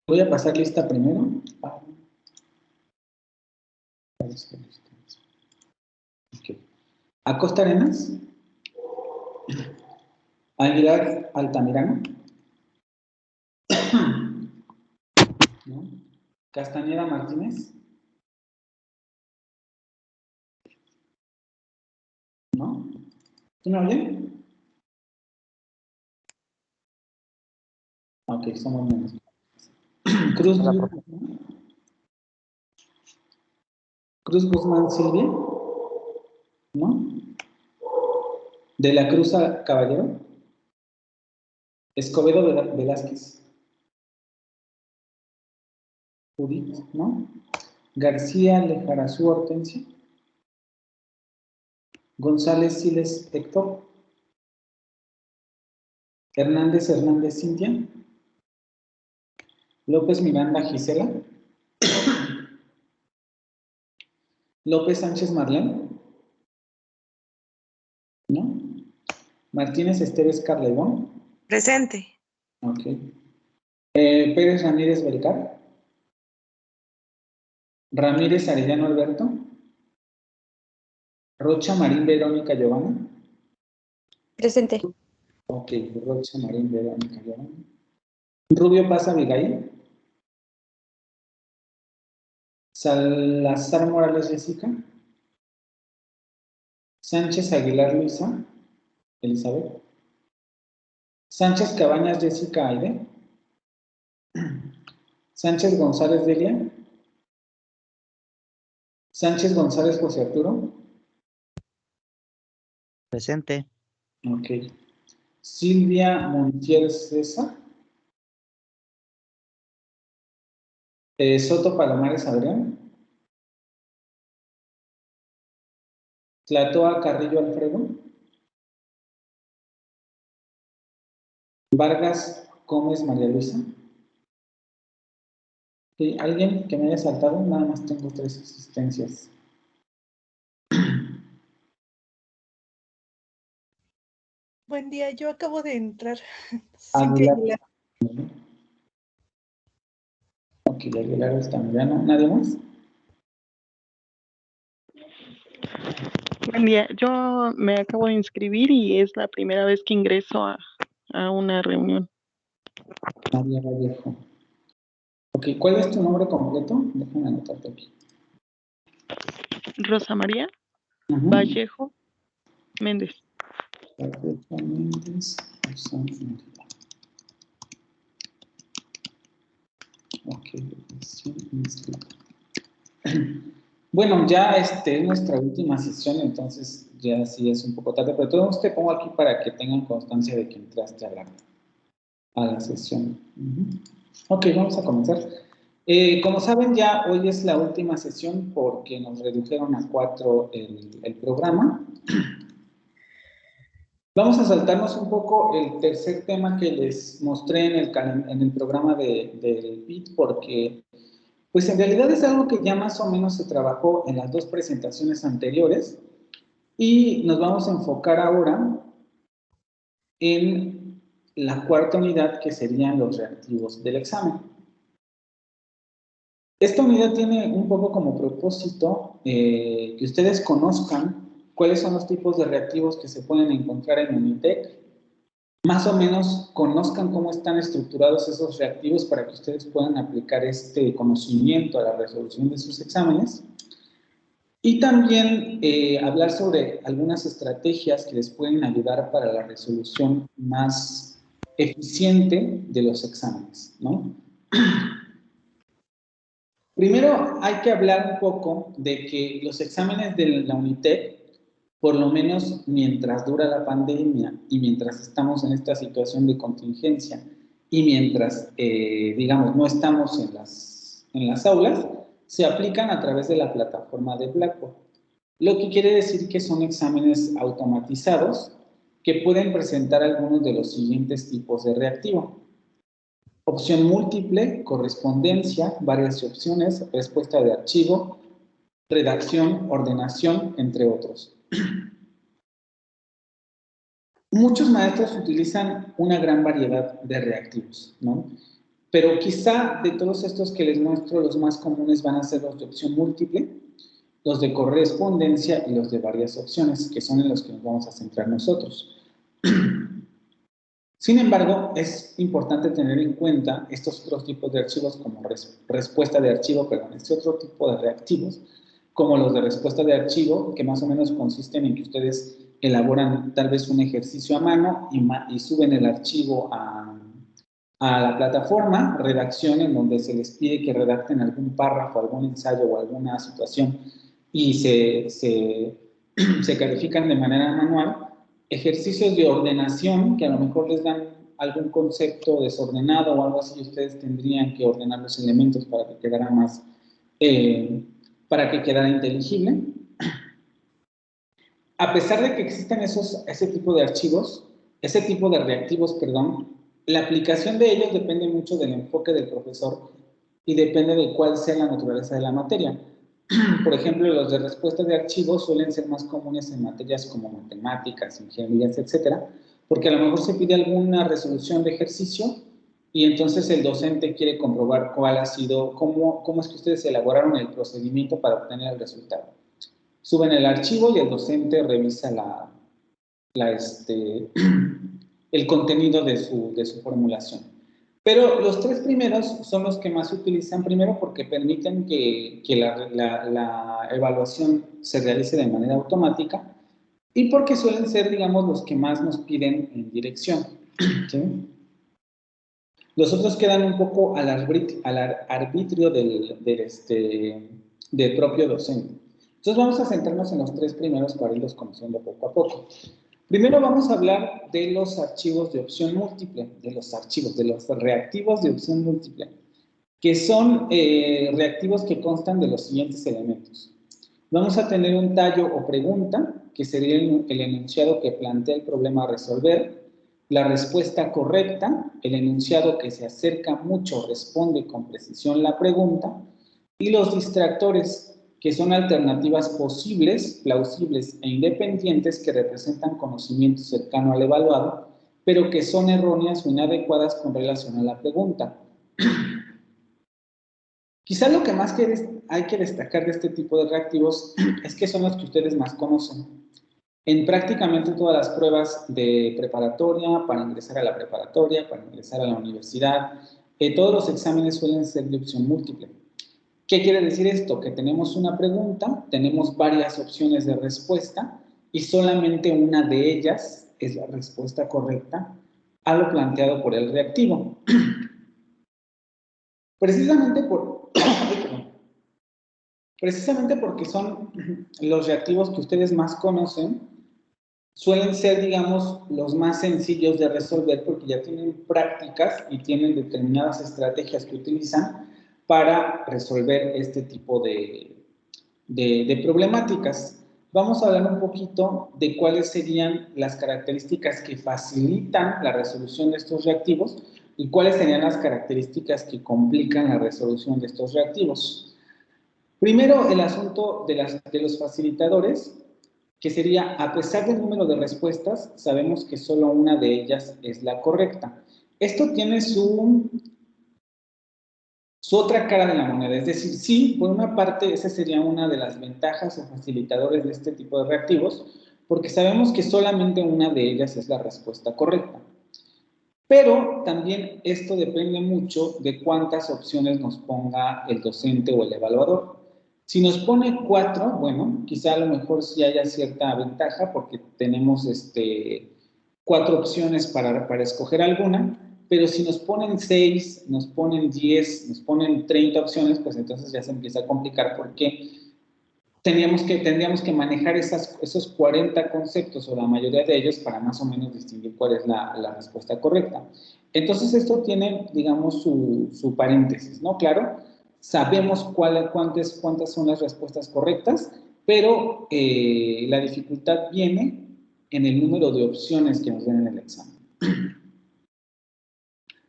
Voy a pasar lista primero. Okay. Acosta Arenas. Aguilar Altamirano. ¿No? Castañeda Martínez. ¿No? ¿Tú me oyes? Ok, somos menos. Cruz Guzmán. Cruz Guzmán Silvia. ¿No? De la Cruz Caballero. Escobedo Velázquez. Judith, ¿no? García Lejarazú Hortensia. González Siles Héctor. Hernández Cintia. López Miranda Gisela. López Sánchez Marlene. ¿No? Martínez Esteves Carlebón. Presente. Ok. Pérez Ramírez Belcar. Ramírez Arellano Alberto. Rocha Marín Verónica Giovanna. Presente. Ok, Rocha Marín Verónica Giovanna. Rubio Paz Abigail. Salazar Morales Jessica. Sánchez Aguilar Luisa Elizabeth. Sánchez Cabañas Jessica Aide. Sánchez González Delia. Sánchez González José Arturo. Presente. Ok. Silvia Montiel César. Soto Palomares Adrián. Tlatoa Carrillo Alfredo. Vargas Gómez María Luisa. Okay. ¿Alguien que me haya saltado? Nada más tengo 3 asistencias. Buen día, yo acabo de entrar. Aguilar. Cintia Aguilar. Ok, Aguilar Altamirano. ¿Nadie más? Buen día, yo me acabo de inscribir y es la primera vez que ingreso a una reunión. María Vallejo. Ok, ¿cuál es tu nombre completo? Déjame anotarte aquí. Rosa María Vallejo Méndez. Vallejo Méndez. Rosa María. Ok, sí, inscrito. Bueno, ya es nuestra última sesión, entonces ya sí es un poco tarde, pero todo te pongo aquí para que tengan constancia de que entraste a la sesión. Ok, vamos a comenzar. Como saben, ya hoy es la última sesión porque nos redujeron a 4 el programa. Vamos a saltarnos un poco el tercer tema que les mostré en el programa del PIT porque pues en realidad es algo que ya más o menos se trabajó en las 2 presentaciones anteriores y nos vamos a enfocar ahora en la cuarta unidad que serían los reactivos del examen. Esta unidad tiene un poco como propósito que ustedes conozcan cuáles son los tipos de reactivos que se pueden encontrar en Unitec, más o menos conozcan cómo están estructurados esos reactivos para que ustedes puedan aplicar este conocimiento a la resolución de sus exámenes y también hablar sobre algunas estrategias que les pueden ayudar para la resolución más eficiente de los exámenes, ¿no? Primero hay que hablar un poco de que los exámenes de la Unitec, por lo menos mientras dura la pandemia y mientras estamos en esta situación de contingencia y mientras, digamos, no estamos en las aulas, se aplican a través de la plataforma de Blackboard. Lo que quiere decir que son exámenes automatizados que pueden presentar algunos de los siguientes tipos de reactivo. Opción múltiple, correspondencia, varias opciones, respuesta de archivo, redacción, ordenación, entre otros. Muchos maestros utilizan una gran variedad de reactivos, ¿no? Pero quizá de todos estos que les muestro, los más comunes van a ser los de opción múltiple, los de correspondencia y los de varias opciones, que son en los que nos vamos a centrar nosotros. Sin embargo, es importante tener en cuenta estos otros tipos de archivos como respuesta de archivo, este otro tipo de reactivos, como los de respuesta de archivo, que más o menos consisten en que ustedes elaboran tal vez un ejercicio a mano y suben el archivo a la plataforma, redacción, en donde se les pide que redacten algún párrafo, algún ensayo o alguna situación y se califican de manera manual. Ejercicios de ordenación, que a lo mejor les dan algún concepto desordenado o algo así, ustedes tendrían que ordenar los elementos para que quedara más, para que quedara inteligible. A pesar de que existen ese tipo de archivos, ese tipo de reactivos, perdón, la aplicación de ellos depende mucho del enfoque del profesor y depende de cuál sea la naturaleza de la materia. Por ejemplo, los de respuesta de archivos suelen ser más comunes en materias como matemáticas, ingenierías, etcétera, porque a lo mejor se pide alguna resolución de ejercicio y entonces el docente quiere comprobar cuál ha sido, cómo es que ustedes elaboraron el procedimiento para obtener el resultado. Suben el archivo y el docente revisa el contenido de su formulación. Pero los tres primeros son los que más se utilizan, primero porque permiten que la evaluación se realice de manera automática y porque suelen ser, digamos, los que más nos piden en dirección. ¿Sí? Los otros quedan un poco al arbitrio del propio docente. Entonces vamos a centrarnos en los tres primeros para irlos conociendo poco a poco. Primero vamos a hablar de los archivos de opción múltiple, de los reactivos de opción múltiple, que son reactivos que constan de los siguientes elementos. Vamos a tener un tallo o pregunta, que sería el enunciado que plantea el problema a resolver, la respuesta correcta, el enunciado que se acerca mucho, responde con precisión la pregunta, y los distractores, que son alternativas posibles, plausibles e independientes que representan conocimiento cercano al evaluado, pero que son erróneas o inadecuadas con relación a la pregunta. Quizá lo que más hay que destacar de este tipo de reactivos es que son los que ustedes más conocen. En prácticamente todas las pruebas de preparatoria, para ingresar a la preparatoria, para ingresar a la universidad, todos los exámenes suelen ser de opción múltiple. ¿Qué quiere decir esto? Que tenemos una pregunta, tenemos varias opciones de respuesta y solamente una de ellas es la respuesta correcta a lo planteado por el reactivo. Precisamente porque son los reactivos que ustedes más conocen, suelen ser, digamos, los más sencillos de resolver porque ya tienen prácticas y tienen determinadas estrategias que utilizan para resolver este tipo de problemáticas. Vamos a hablar un poquito de cuáles serían las características que facilitan la resolución de estos reactivos y cuáles serían las características que complican la resolución de estos reactivos. Primero, el asunto de los facilitadores, que sería, a pesar del número de respuestas, sabemos que solo una de ellas es la correcta. Esto tiene su otra cara de la moneda, es decir, sí, por una parte, esa sería una de las ventajas o facilitadores de este tipo de reactivos, porque sabemos que solamente una de ellas es la respuesta correcta. Pero también esto depende mucho de cuántas opciones nos ponga el docente o el evaluador. Si nos pone 4, bueno, quizá a lo mejor sí haya cierta ventaja porque tenemos 4 opciones para escoger alguna, pero si nos ponen 6, nos ponen 10, nos ponen 30 opciones, pues entonces ya se empieza a complicar porque tendríamos que manejar esos 40 conceptos o la mayoría de ellos para más o menos distinguir cuál es la respuesta correcta. Entonces esto tiene, digamos, su paréntesis, ¿no? Claro, sabemos cuántas son las respuestas correctas, pero la dificultad viene en el número de opciones que nos den en el examen.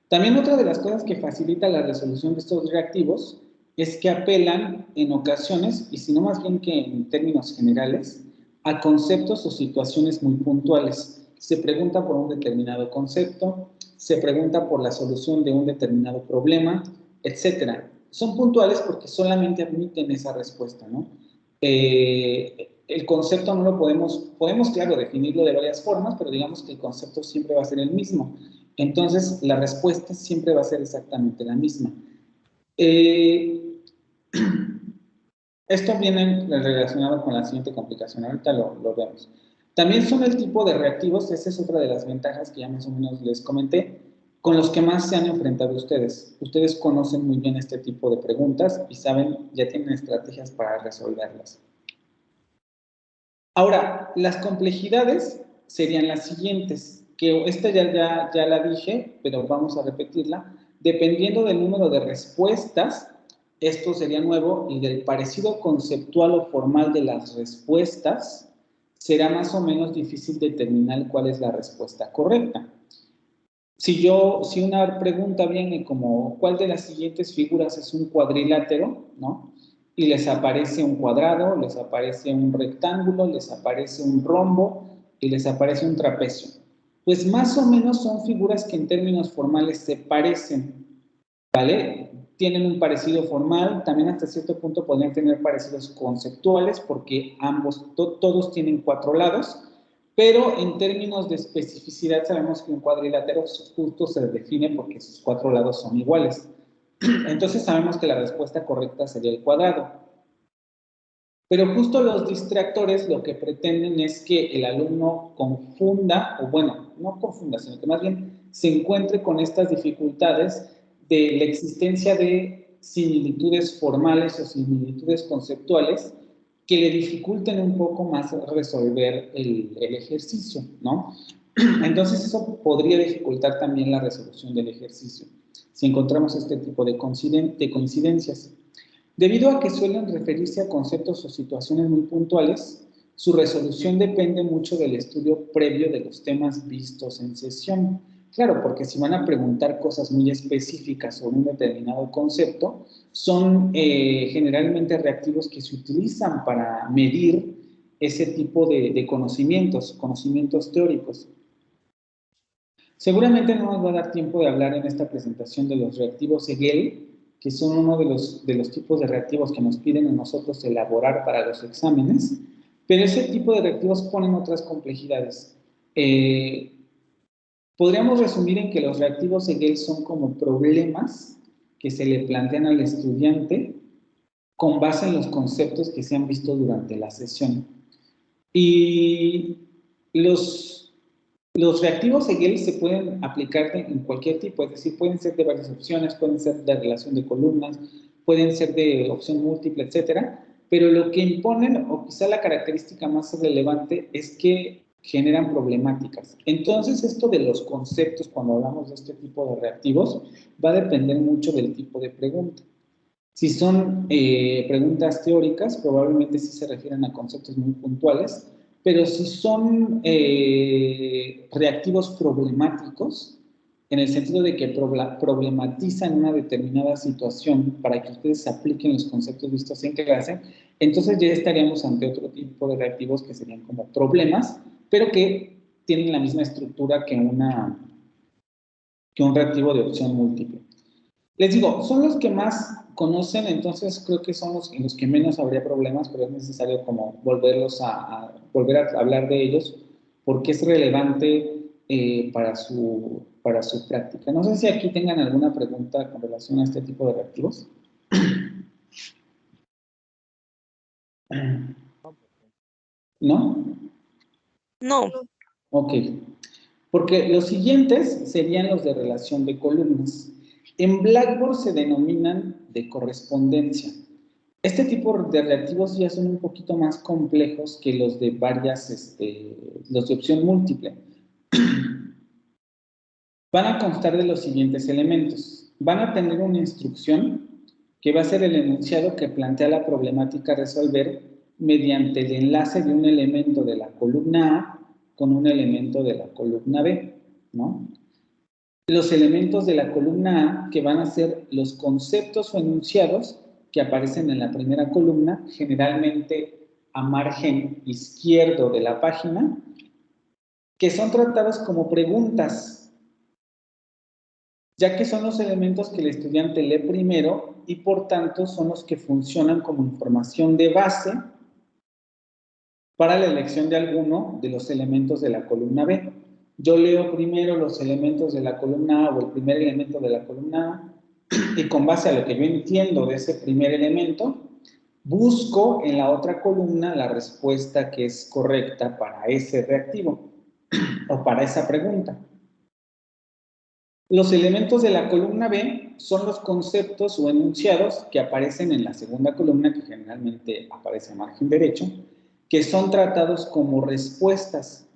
También otra de las cosas que facilita la resolución de estos reactivos es que apelan en ocasiones, y si no más bien que en términos generales, a conceptos o situaciones muy puntuales. Se pregunta por un determinado concepto, se pregunta por la solución de un determinado problema, etcétera. Son puntuales porque solamente admiten esa respuesta, ¿no? El concepto no lo podemos, claro, definirlo de varias formas, pero digamos que el concepto siempre va a ser el mismo. Entonces, la respuesta siempre va a ser exactamente la misma. Esto viene relacionado con la siguiente complicación, ahorita lo vemos. También son el tipo de reactivos, esa es otra de las ventajas que ya más o menos les comenté, con los que más se han enfrentado ustedes. Ustedes conocen muy bien este tipo de preguntas y saben, ya tienen estrategias para resolverlas. Ahora, las complejidades serían las siguientes, que esta ya la dije, pero vamos a repetirla. Dependiendo del número de respuestas, esto sería nuevo, y del parecido conceptual o formal de las respuestas, será más o menos difícil determinar cuál es la respuesta correcta. Si una pregunta viene como, ¿cuál de las siguientes figuras es un cuadrilátero? ¿No? Y les aparece un cuadrado, les aparece un rectángulo, les aparece un rombo y les aparece un trapecio. Pues más o menos son figuras que en términos formales se parecen, ¿vale? Tienen un parecido formal, también hasta cierto punto podrían tener parecidos conceptuales porque todos tienen 4 lados, pero en términos de especificidad sabemos que un cuadrilátero justo se define porque sus 4 lados son iguales. Entonces sabemos que la respuesta correcta sería el cuadrado. Pero justo los distractores lo que pretenden es que el alumno confunda, o bueno, no confunda, sino que más bien se encuentre con estas dificultades de la existencia de similitudes formales o similitudes conceptuales que le dificulten un poco más resolver el ejercicio, ¿no? Entonces eso podría dificultar también la resolución del ejercicio, si encontramos este tipo de coincidencias. Debido a que suelen referirse a conceptos o situaciones muy puntuales, su resolución depende mucho del estudio previo de los temas vistos en sesión. Claro, porque si van a preguntar cosas muy específicas sobre un determinado concepto, son generalmente reactivos que se utilizan para medir ese tipo de conocimientos teóricos. Seguramente no nos va a dar tiempo de hablar en esta presentación de los reactivos Hegel, que son uno de los tipos de reactivos que nos piden a nosotros elaborar para los exámenes, pero ese tipo de reactivos ponen otras complejidades. Podríamos resumir en que los reactivos Hegel son como problemas que se le plantean al estudiante con base en los conceptos que se han visto durante la sesión. Y los reactivos Hegel se pueden aplicar en cualquier tipo, es decir, pueden ser de varias opciones, pueden ser de relación de columnas, pueden ser de opción múltiple, etcétera, pero lo que imponen, o quizá la característica más relevante, es que generan problemáticas. Entonces, esto de los conceptos, cuando hablamos de este tipo de reactivos, va a depender mucho del tipo de pregunta. Si son preguntas teóricas, probablemente sí se refieren a conceptos muy puntuales, pero si son reactivos problemáticos, en el sentido de que problematizan una determinada situación para que ustedes apliquen los conceptos vistos en clase, entonces ya estaríamos ante otro tipo de reactivos que serían como problemas, pero que tienen la misma estructura que un reactivo de opción múltiple. Les digo, son los que más conocen, entonces creo que son los que menos habría problemas, pero es necesario como volver a hablar de ellos porque es relevante para su práctica. No sé si aquí tengan alguna pregunta con relación a este tipo de reactivos. ¿No? No. Ok. Porque los siguientes serían los de relación de columnas. En Blackboard se denominan de correspondencia. Este tipo de reactivos ya son un poquito más complejos que los de los de opción múltiple. Van a constar de los siguientes elementos. Van a tener una instrucción que va a ser el enunciado que plantea la problemática a resolver mediante el enlace de un elemento de la columna A con un elemento de la columna B, ¿no? Los elementos de la columna A, que van a ser los conceptos o enunciados que aparecen en la primera columna, generalmente a margen izquierdo de la página, que son tratados como preguntas. ya que son los elementos que el estudiante lee primero y por tanto son los que funcionan como información de base para la elección de alguno de los elementos de la columna B. Yo leo primero los elementos de la columna A o el primer elemento de la columna A y con base a lo que yo entiendo de ese primer elemento, busco en la otra columna la respuesta que es correcta para ese reactivo o para esa pregunta. Los elementos de la columna B son los conceptos o enunciados que aparecen en la segunda columna, que generalmente aparece a margen derecho, que son tratados como respuestas,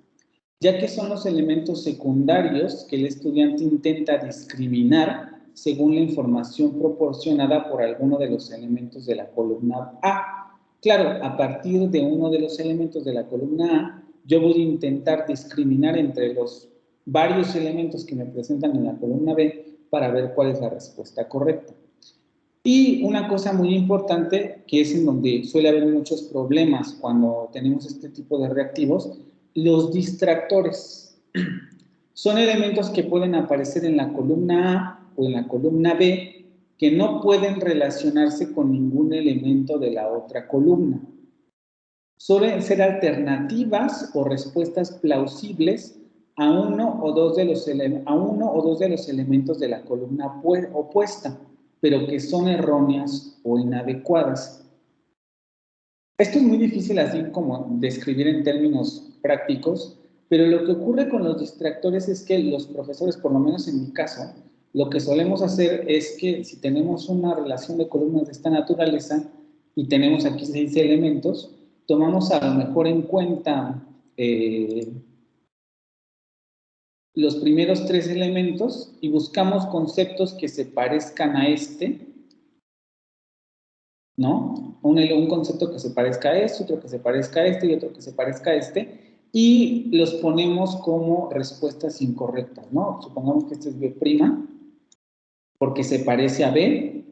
ya que son los elementos secundarios que el estudiante intenta discriminar según la información proporcionada por alguno de los elementos de la columna A. Claro, a partir de uno de los elementos de la columna A, yo voy a intentar discriminar entre los varios elementos que me presentan en la columna B para ver cuál es la respuesta correcta. Y una cosa muy importante, que es en donde suele haber muchos problemas cuando tenemos este tipo de reactivos, los distractores. Son elementos que pueden aparecer en la columna A o en la columna B que no pueden relacionarse con ningún elemento de la otra columna. Suelen ser alternativas o respuestas plausibles a uno o dos de los elementos de la columna opuesta, pero que son erróneas o inadecuadas. Esto es muy difícil así como describir en términos prácticos, pero lo que ocurre con los distractores es que los profesores, por lo menos en mi caso, lo que solemos hacer es que si tenemos una relación de columnas de esta naturaleza y tenemos aquí 6 elementos, tomamos a lo mejor en cuenta los primeros 3 elementos y buscamos conceptos que se parezcan a este, ¿no? Un concepto que se parezca a este, otro que se parezca a este y otro que se parezca a este, y los ponemos como respuestas incorrectas, ¿no? Supongamos que este es B', porque se parece a B,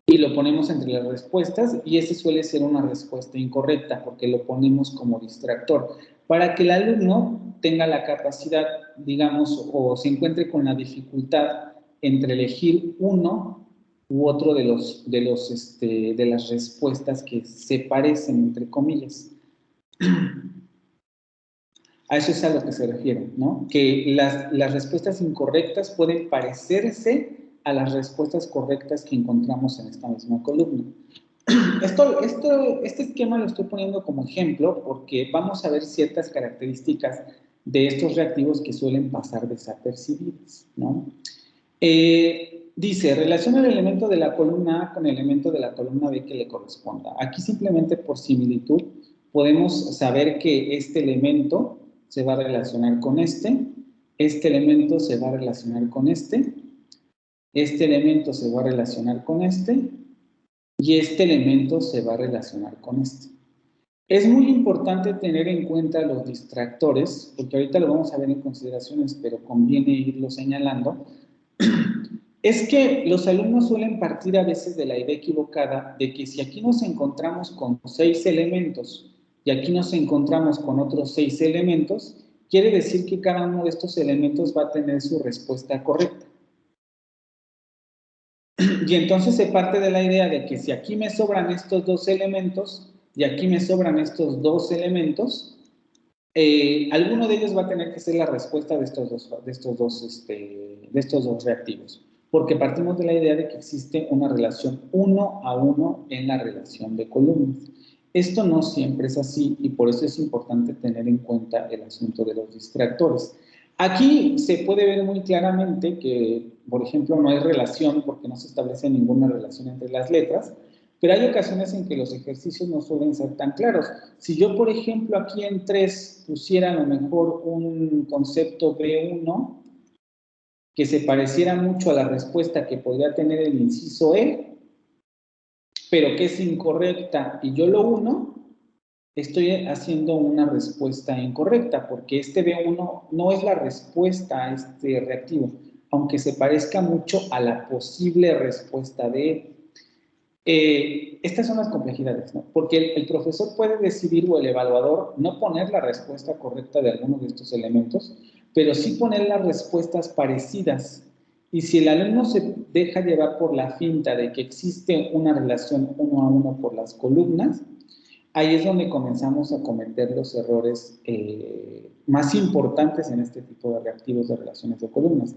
y lo ponemos entre las respuestas, y ese suele ser una respuesta incorrecta, porque lo ponemos como distractor, para que el alumno tenga la capacidad, digamos, o se encuentre con la dificultad entre elegir uno u otro de las respuestas que se parecen, entre comillas. A eso es a lo que se refiere, ¿no? Que las respuestas incorrectas pueden parecerse a las respuestas correctas que encontramos en esta misma columna. Este esquema lo estoy poniendo como ejemplo porque vamos a ver ciertas características de estos reactivos que suelen pasar desapercibidas, ¿no? Dice, relaciona el elemento de la columna A con el elemento de la columna B que le corresponda. Aquí simplemente por similitud podemos saber que este elemento se va a relacionar con este elemento se va a relacionar con este elemento se va a relacionar con este, y este elemento se va a relacionar con este. Es muy importante tener en cuenta los distractores, porque ahorita lo vamos a ver en consideraciones, pero conviene irlo señalando. Es que los alumnos suelen partir a veces de la idea equivocada de que si aquí nos encontramos con 6 elementos y aquí nos encontramos con otros 6 elementos, quiere decir que cada uno de estos elementos va a tener su respuesta correcta. Y entonces se parte de la idea de que si aquí me sobran estos 2 elementos y aquí me sobran estos 2 elementos, alguno de ellos va a tener que ser la respuesta de estos dos reactivos, porque partimos de la idea de que existe una relación 1 a 1 en la relación de columnas. Esto no siempre es así y por eso es importante tener en cuenta el asunto de los distractores. Aquí se puede ver muy claramente que, por ejemplo, no hay relación porque no se establece ninguna relación entre las letras, pero hay ocasiones en que los ejercicios no suelen ser tan claros. Si yo, por ejemplo, aquí en 3 pusiera a lo mejor un concepto B1 que se pareciera mucho a la respuesta que podría tener el inciso E, pero que es incorrecta y yo lo uno, estoy haciendo una respuesta incorrecta, porque este B1 no es la respuesta a este reactivo, aunque se parezca mucho a la posible respuesta de estas son las complejidades, ¿no? Porque el profesor puede decidir o el evaluador no poner la respuesta correcta de alguno de estos elementos, pero sí poner las respuestas parecidas. Y si el alumno se deja llevar por la finta de que existe una relación uno a uno por las columnas, ahí es donde comenzamos a cometer los errores más importantes en este tipo de reactivos de relaciones de columnas,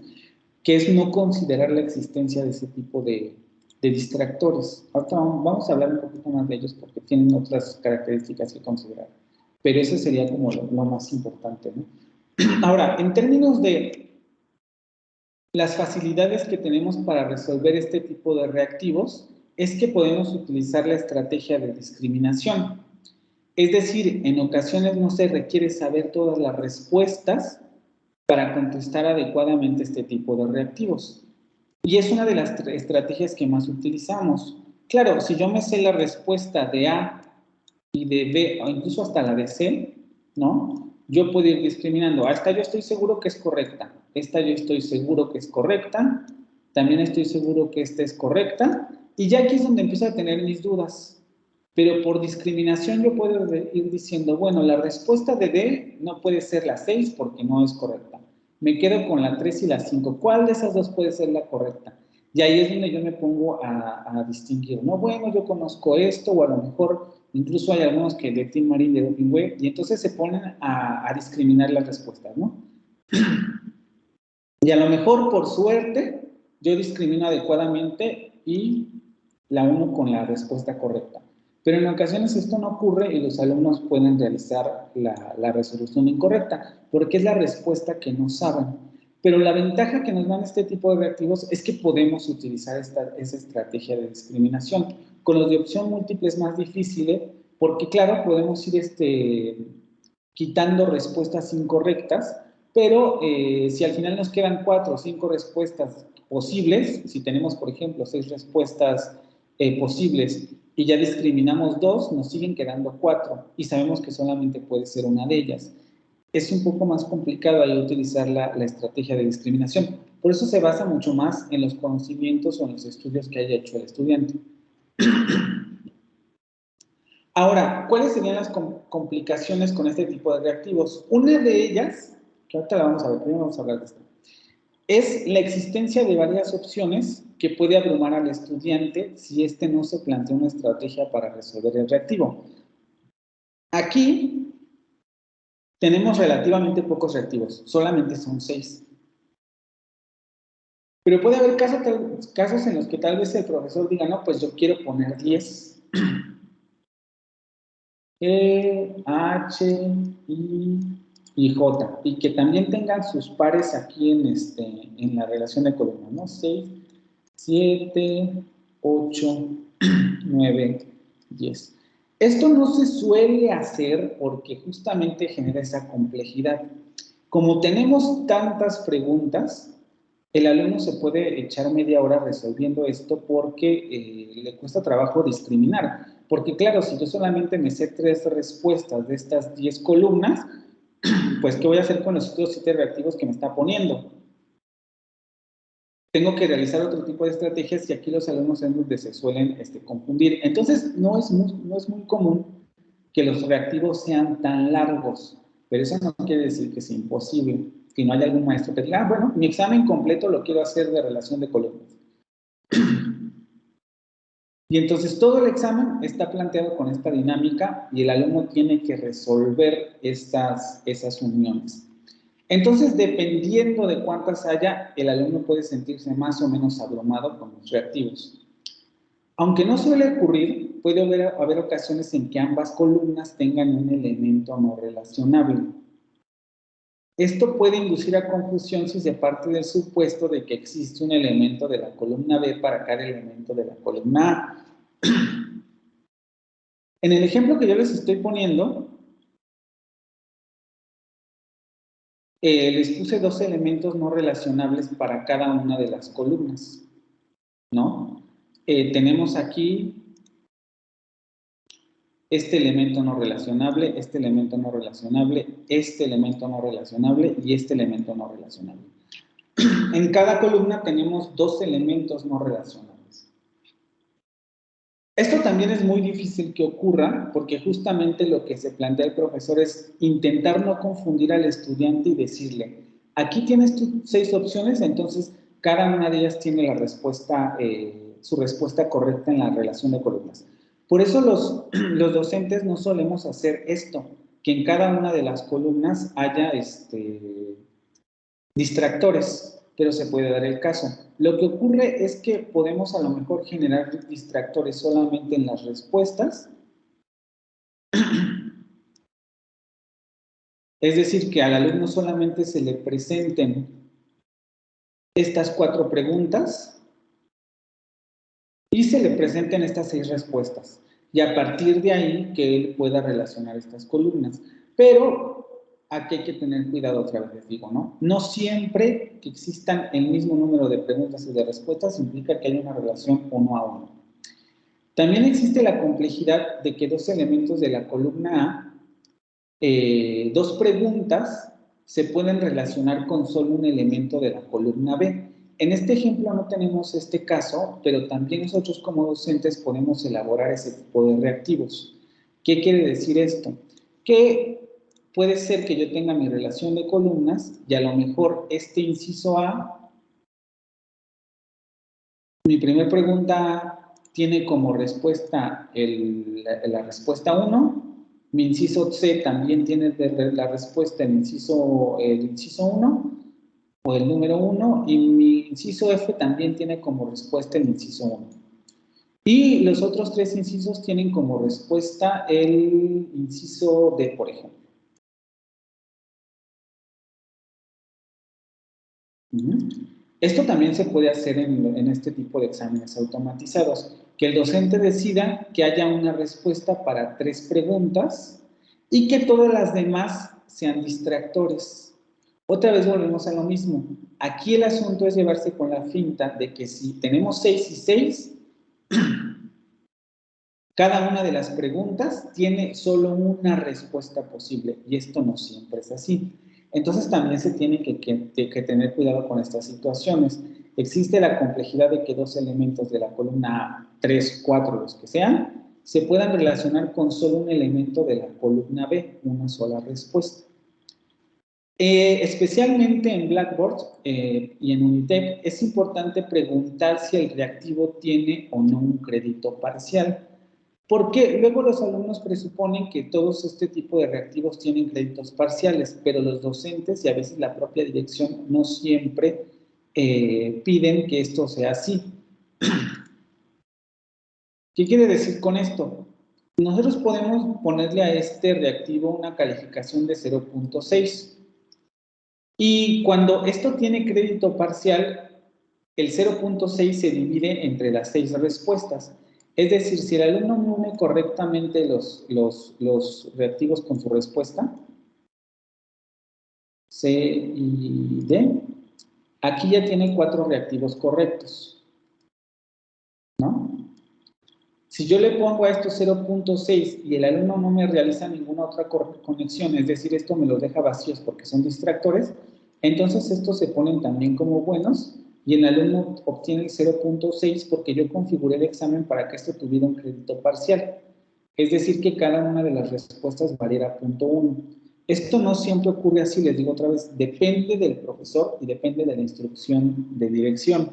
que es no considerar la existencia de ese tipo de distractores. Ahorita vamos a hablar un poquito más de ellos porque tienen otras características que considerar, pero eso sería como lo más importante, ¿no? Ahora, en términos de las facilidades que tenemos para resolver este tipo de reactivos, es que podemos utilizar la estrategia de discriminación. Es decir, en ocasiones no se requiere saber todas las respuestas para contestar adecuadamente este tipo de reactivos. Y es una de las estrategias que más utilizamos. Claro, si yo me sé la respuesta de A y de B, o incluso hasta la de C, ¿no? Yo puedo ir discriminando. Esta yo estoy seguro que es correcta. Esta yo estoy seguro que es correcta. También estoy seguro que esta es correcta. Y ya aquí es donde empiezo a tener mis dudas. Pero por discriminación yo puedo ir diciendo, bueno, la respuesta de D no puede ser la 6 porque no es correcta. Me quedo con la 3 y la 5. ¿Cuál de esas dos puede ser la correcta? Y ahí es donde yo me pongo a distinguir. No, bueno, yo conozco esto, o a lo mejor incluso hay algunos que de Team Marín, de Doping Web, y entonces se ponen a discriminar las respuestas, ¿no? Y a lo mejor, por suerte, yo discrimino adecuadamente y la uno con la respuesta correcta. Pero en ocasiones esto no ocurre y los alumnos pueden realizar la resolución incorrecta, porque es la respuesta que no saben. Pero la ventaja que nos dan este tipo de reactivos es que podemos utilizar esa estrategia de discriminación. Con los de opción múltiple es más difícil, porque claro, podemos ir quitando respuestas incorrectas, pero si al final nos quedan 4 o 5 respuestas posibles, si tenemos, por ejemplo, 6 respuestas posibles y ya discriminamos 2, nos siguen quedando 4 y sabemos que solamente puede ser una de ellas. Es un poco más complicado ahí utilizar la estrategia de discriminación. Por eso se basa mucho más en los conocimientos o en los estudios que haya hecho el estudiante. Ahora, ¿cuáles serían las complicaciones con este tipo de reactivos? Una de ellas, que ahorita la vamos a ver, primero vamos a hablar de esto, es la existencia de varias opciones que puede abrumar al estudiante si éste no se plantea una estrategia para resolver el reactivo. Aquí tenemos relativamente pocos reactivos, solamente son 6. Pero puede haber casos en los que tal vez el profesor diga, no, pues yo quiero poner 10. E, H, I y J, y que también tengan sus pares aquí en la relación de columnas, ¿no? 6, 7, 8, 9, 10. Esto no se suele hacer porque justamente genera esa complejidad. Como tenemos tantas preguntas, el alumno se puede echar media hora resolviendo esto porque le cuesta trabajo discriminar. Porque claro, si yo solamente me sé 3 respuestas de estas 10 columnas, pues ¿qué voy a hacer con los otros 7 reactivos que me está poniendo? Tengo que realizar otro tipo de estrategias y aquí los alumnos es donde se suelen confundir. Entonces, no es muy común que los reactivos sean tan largos, pero eso no quiere decir que sea imposible, que no haya algún maestro que diga, bueno, mi examen completo lo quiero hacer de relación de columnas. Y entonces todo el examen está planteado con esta dinámica y el alumno tiene que resolver esas uniones. Entonces, dependiendo de cuántas haya, el alumno puede sentirse más o menos abrumado con los reactivos. Aunque no suele ocurrir, puede haber ocasiones en que ambas columnas tengan un elemento no relacionable. Esto puede inducir a confusión si se parte del supuesto de que existe un elemento de la columna B para cada elemento de la columna A. En el ejemplo que yo les estoy poniendo, les puse 2 elementos no relacionables para cada una de las columnas, ¿no? Tenemos aquí este elemento no relacionable, este elemento no relacionable, este elemento no relacionable y este elemento no relacionable. En cada columna tenemos 2 elementos no relacionables. Esto también es muy difícil que ocurra porque justamente lo que se plantea el profesor es intentar no confundir al estudiante y decirle, aquí tienes tus 6 opciones, entonces cada una de ellas tiene la respuesta, su respuesta correcta en la relación de columnas. Por eso los docentes no solemos hacer esto, que en cada una de las columnas haya distractores, pero se puede dar el caso. Lo que ocurre es que podemos a lo mejor generar distractores solamente en las respuestas. Es decir, que al alumno solamente se le presenten estas 4 preguntas y se le presenten estas 6 respuestas. Y a partir de ahí que él pueda relacionar estas columnas. Pero aquí hay que tener cuidado otra vez, les digo, ¿no? No siempre que existan el mismo número de preguntas y de respuestas implica que haya una relación 1 a 1. También existe la complejidad de que 2 elementos de la columna A, 2 preguntas, se pueden relacionar con solo un elemento de la columna B. En este ejemplo no tenemos este caso, pero también nosotros como docentes podemos elaborar ese tipo de reactivos. ¿Qué quiere decir esto? Que puede ser que yo tenga mi relación de columnas y a lo mejor este inciso A, mi primera pregunta tiene como respuesta la respuesta 1, mi inciso C también tiene la respuesta el inciso 1 o el número 1 y mi inciso F también tiene como respuesta el inciso 1. Y los otros 3 incisos tienen como respuesta el inciso D, por ejemplo. Esto también se puede hacer en este tipo de exámenes automatizados, que el docente decida que haya una respuesta para 3 preguntas y que todas las demás sean distractores. Otra vez volvemos a lo mismo. Aquí el asunto es llevarse con la finta de que si tenemos 6 y 6, cada una de las preguntas tiene solo una respuesta posible y esto no siempre es así. Entonces también se tiene que tener cuidado con estas situaciones. Existe la complejidad de que 2 elementos de la columna A, 3, 4, los que sean, se puedan relacionar con solo un elemento de la columna B, una sola respuesta. Especialmente en Blackboard y en Unitec es importante preguntar si el reactivo tiene o no un crédito parcial. Porque luego los alumnos presuponen que todos este tipo de reactivos tienen créditos parciales, pero los docentes y a veces la propia dirección no siempre piden que esto sea así. ¿Qué quiere decir con esto? Nosotros podemos ponerle a este reactivo una calificación de 0.6 y cuando esto tiene crédito parcial, el 0.6 se divide entre las 6 respuestas. Es decir, si el alumno no une correctamente los reactivos con su respuesta, C y D, aquí ya tiene 4 reactivos correctos, ¿no? Si yo le pongo a esto 0.6 y el alumno no me realiza ninguna otra conexión, es decir, esto me los deja vacíos porque son distractores, entonces estos se ponen también como buenos y el alumno obtiene el 0.6 porque yo configuré el examen para que esto tuviera un crédito parcial. Es decir, que cada una de las respuestas valiera 0.1. Esto no siempre ocurre así, les digo otra vez, depende del profesor y depende de la instrucción de dirección.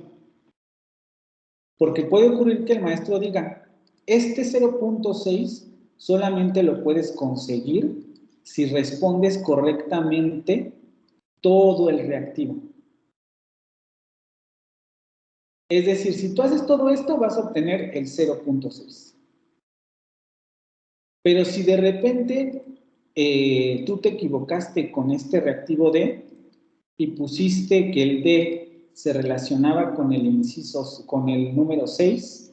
Porque puede ocurrir que el maestro diga, este 0.6 solamente lo puedes conseguir si respondes correctamente todo el reactivo. Es decir, si tú haces todo esto, vas a obtener el 0.6. Pero si de repente tú te equivocaste con este reactivo D y pusiste que el D se relacionaba con el inciso, con el número 6,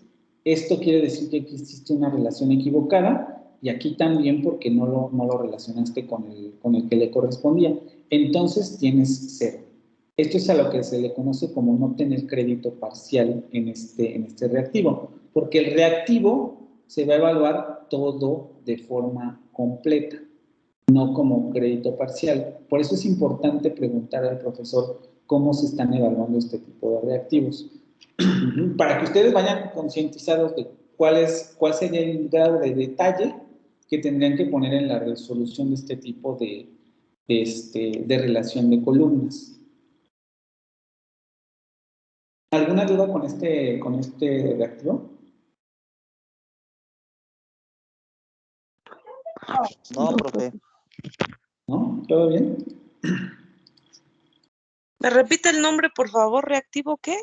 esto quiere decir que aquí existe una relación equivocada y aquí también porque no lo relacionaste con el que le correspondía. Entonces tienes 0. Esto es a lo que se le conoce como no tener crédito parcial en este reactivo, porque el reactivo se va a evaluar todo de forma completa, no como crédito parcial. Por eso es importante preguntar al profesor cómo se están evaluando este tipo de reactivos. Para que ustedes vayan concientizados de cuál sería el grado de detalle que tendrían que poner en la resolución de este tipo de relación de columnas. ¿Alguna duda con este reactivo? No, profe. ¿No? ¿Todo bien? ¿Me repite el nombre, por favor? ¿Reactivo qué?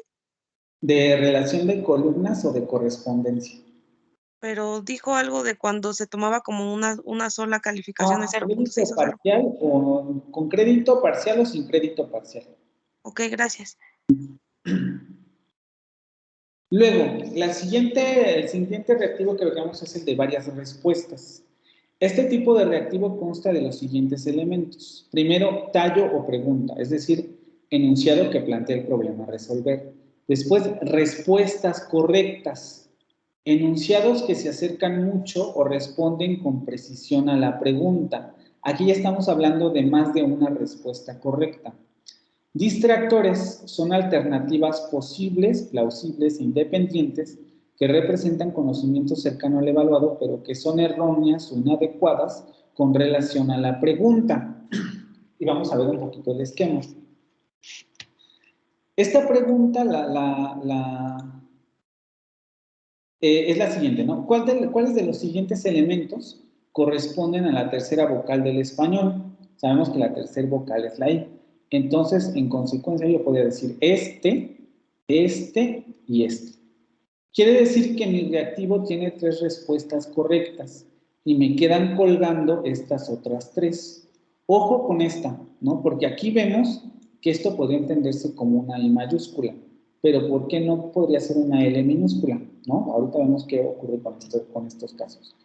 ¿De relación de columnas o de correspondencia? Pero dijo algo de cuando se tomaba como una sola calificación de 0.6 ¿Crédito o 0. parcial o con crédito parcial o sin crédito parcial? Ok, gracias. Luego, el siguiente reactivo que veamos es el de varias respuestas. Este tipo de reactivo consta de los siguientes elementos. Primero, tallo o pregunta, es decir, enunciado que plantea el problema a resolver. Después, respuestas correctas, enunciados que se acercan mucho o responden con precisión a la pregunta. Aquí ya estamos hablando de más de una respuesta correcta. Distractores son alternativas posibles, plausibles e independientes que representan conocimiento cercano al evaluado, pero que son erróneas o inadecuadas con relación a la pregunta. Y vamos a ver un poquito el esquema. Esta pregunta es la siguiente, ¿no? ¿Cuáles de los siguientes elementos corresponden a la tercera vocal del español? Sabemos que la tercera vocal es la I. Entonces, en consecuencia, yo podría decir este y este. Quiere decir que mi reactivo tiene 3 respuestas correctas y me quedan colgando estas otras 3. Ojo con esta, ¿no? Porque aquí vemos que esto podría entenderse como una I mayúscula, pero ¿por qué no podría ser una L minúscula? ¿No? Ahorita vemos qué ocurre con estos casos.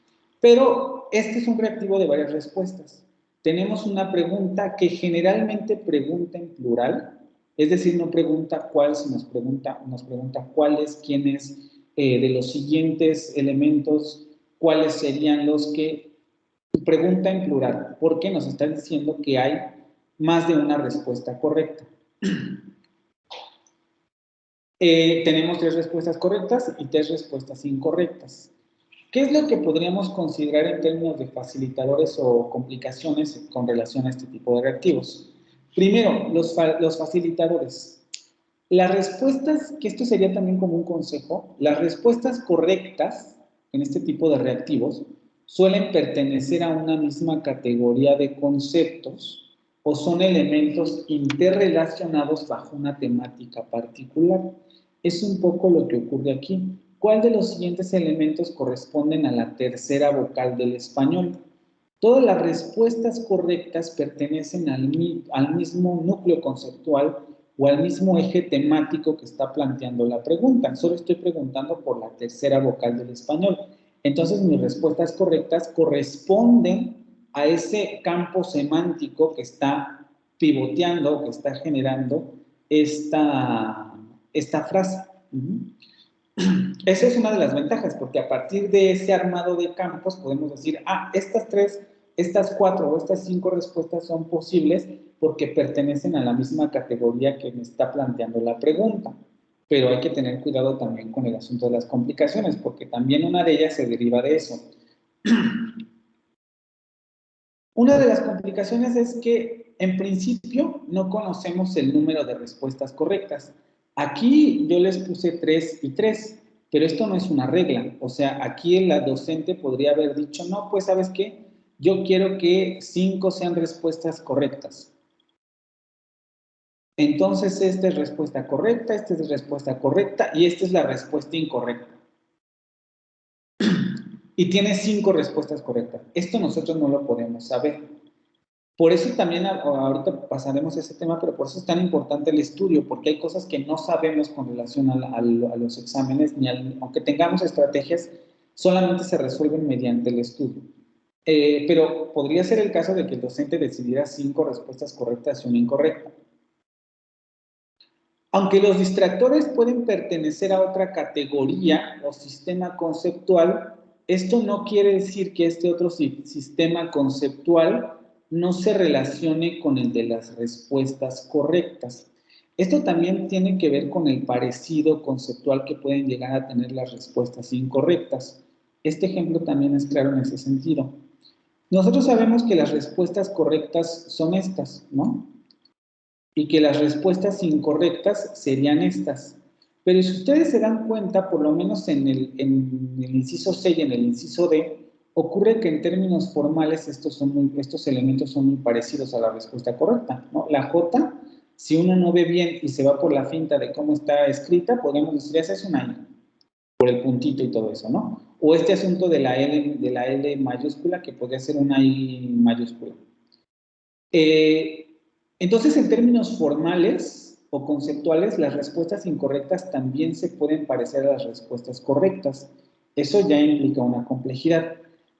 Pero este es un reactivo de varias respuestas. Tenemos una pregunta que generalmente pregunta en plural, es decir, no pregunta cuál, sino nos pregunta cuál es, quién es, de los siguientes elementos, cuáles serían los que pregunta en plural, porque nos está diciendo que hay más de una respuesta correcta. Tenemos 3 respuestas correctas y 3 respuestas incorrectas. ¿Qué es lo que podríamos considerar en términos de facilitadores o complicaciones con relación a este tipo de reactivos? Primero, los facilitadores. Las respuestas, que esto sería también como un consejo, las respuestas correctas en este tipo de reactivos suelen pertenecer a una misma categoría de conceptos o son elementos interrelacionados bajo una temática particular. Es un poco lo que ocurre aquí. ¿Cuál de los siguientes elementos corresponden a la tercera vocal del español? Todas las respuestas correctas pertenecen al mismo núcleo conceptual o al mismo eje temático que está planteando la pregunta. Solo estoy preguntando por la tercera vocal del español. Entonces, mis respuestas correctas corresponden a ese campo semántico que está pivoteando, que está generando esta frase. Esa es una de las ventajas, porque a partir de ese armado de campos podemos decir, estas 4 o estas 5 respuestas son posibles porque pertenecen a la misma categoría que me está planteando la pregunta. Pero hay que tener cuidado también con el asunto de las complicaciones, porque también una de ellas se deriva de eso. Una de las complicaciones es que, en principio, no conocemos el número de respuestas correctas. Aquí yo les puse 3 y 3, pero esto no es una regla. O sea, aquí la docente podría haber dicho, no, pues, ¿sabes qué? Yo quiero que 5 sean respuestas correctas. Entonces, esta es respuesta correcta, esta es respuesta correcta y esta es la respuesta incorrecta. Y tiene 5 respuestas correctas. Esto nosotros no lo podemos saber. Por eso también, ahorita pasaremos a ese tema, pero por eso es tan importante el estudio, porque hay cosas que no sabemos con relación a los exámenes, aunque tengamos estrategias, solamente se resuelven mediante el estudio. Pero podría ser el caso de que el docente decidiera 5 respuestas correctas y una incorrecta. Aunque los distractores pueden pertenecer a otra categoría o sistema conceptual, esto no quiere decir que este otro sistema conceptual no se relacione con el de las respuestas correctas. Esto también tiene que ver con el parecido conceptual que pueden llegar a tener las respuestas incorrectas. Este ejemplo también es claro en ese sentido. Nosotros sabemos que las respuestas correctas son estas, ¿no? Y que las respuestas incorrectas serían estas. Pero si ustedes se dan cuenta, por lo menos en el inciso C y en el inciso D, ocurre que en términos formales estos elementos son muy parecidos a la respuesta correcta, ¿no? La J, si uno no ve bien y se va por la finta de cómo está escrita, podemos decir, esa es una I, por el puntito y todo eso, ¿no? O este asunto de la L mayúscula, que podría ser una I mayúscula. Entonces, en términos formales o conceptuales, las respuestas incorrectas también se pueden parecer a las respuestas correctas. Eso ya implica una complejidad.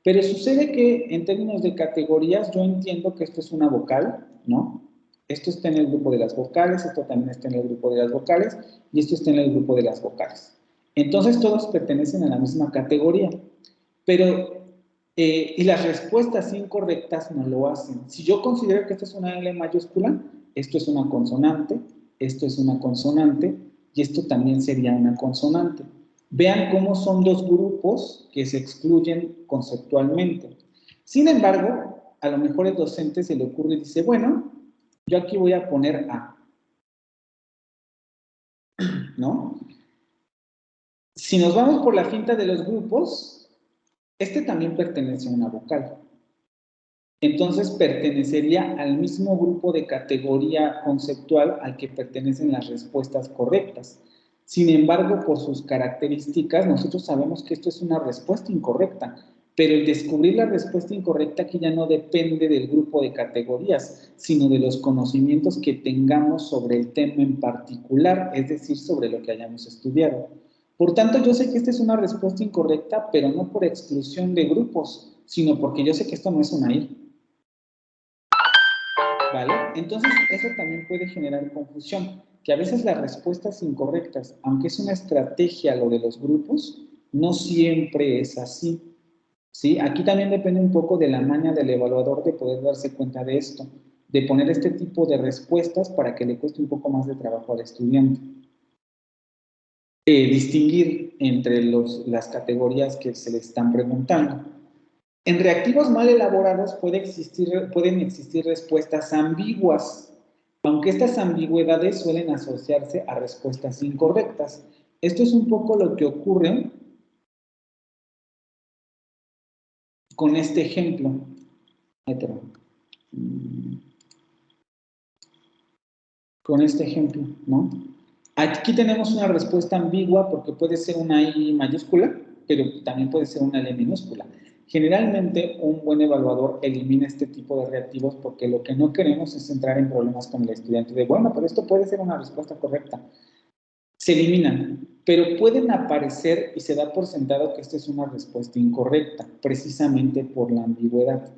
Pero sucede que en términos de categorías, yo entiendo que esto es una vocal, ¿no? Esto está en el grupo de las vocales, esto también está en el grupo de las vocales, y esto está en el grupo de las vocales. Entonces, todos pertenecen a la misma categoría. Pero y las respuestas incorrectas no lo hacen. Si yo considero que esto es una L mayúscula, esto es una consonante, esto es una consonante, y esto también sería una consonante. Vean cómo son dos grupos que se excluyen conceptualmente. Sin embargo, a lo mejor el docente se le ocurre y dice, bueno, yo aquí voy a poner A, ¿no? Si nos vamos por la finta de los grupos, este también pertenece a una vocal. Entonces pertenecería al mismo grupo de categoría conceptual al que pertenecen las respuestas correctas. Sin embargo, por sus características, nosotros sabemos que esto es una respuesta incorrecta, pero el descubrir la respuesta incorrecta aquí ya no depende del grupo de categorías, sino de los conocimientos que tengamos sobre el tema en particular, es decir, sobre lo que hayamos estudiado. Por tanto, yo sé que esta es una respuesta incorrecta, pero no por exclusión de grupos, sino porque yo sé que esto no es una I. ¿Vale? Entonces, eso también puede generar confusión, que a veces las respuestas incorrectas, aunque es una estrategia lo de los grupos, no siempre es así. ¿Sí? Aquí también depende un poco de la maña del evaluador de poder darse cuenta de esto, de poner este tipo de respuestas para que le cueste un poco más de trabajo al estudiante. Distinguir entre las categorías que se le están preguntando. En reactivos mal elaborados pueden existir respuestas ambiguas, aunque estas ambigüedades suelen asociarse a respuestas incorrectas. Esto es un poco lo que ocurre con este ejemplo. Con este ejemplo, ¿no? Aquí tenemos una respuesta ambigua porque puede ser una I mayúscula, pero también puede ser una L minúscula. Generalmente, un buen evaluador elimina este tipo de reactivos porque lo que no queremos es entrar en problemas con el estudiante de, bueno, pero esto puede ser una respuesta correcta. Se eliminan, pero pueden aparecer y se da por sentado que esta es una respuesta incorrecta, precisamente por la ambigüedad.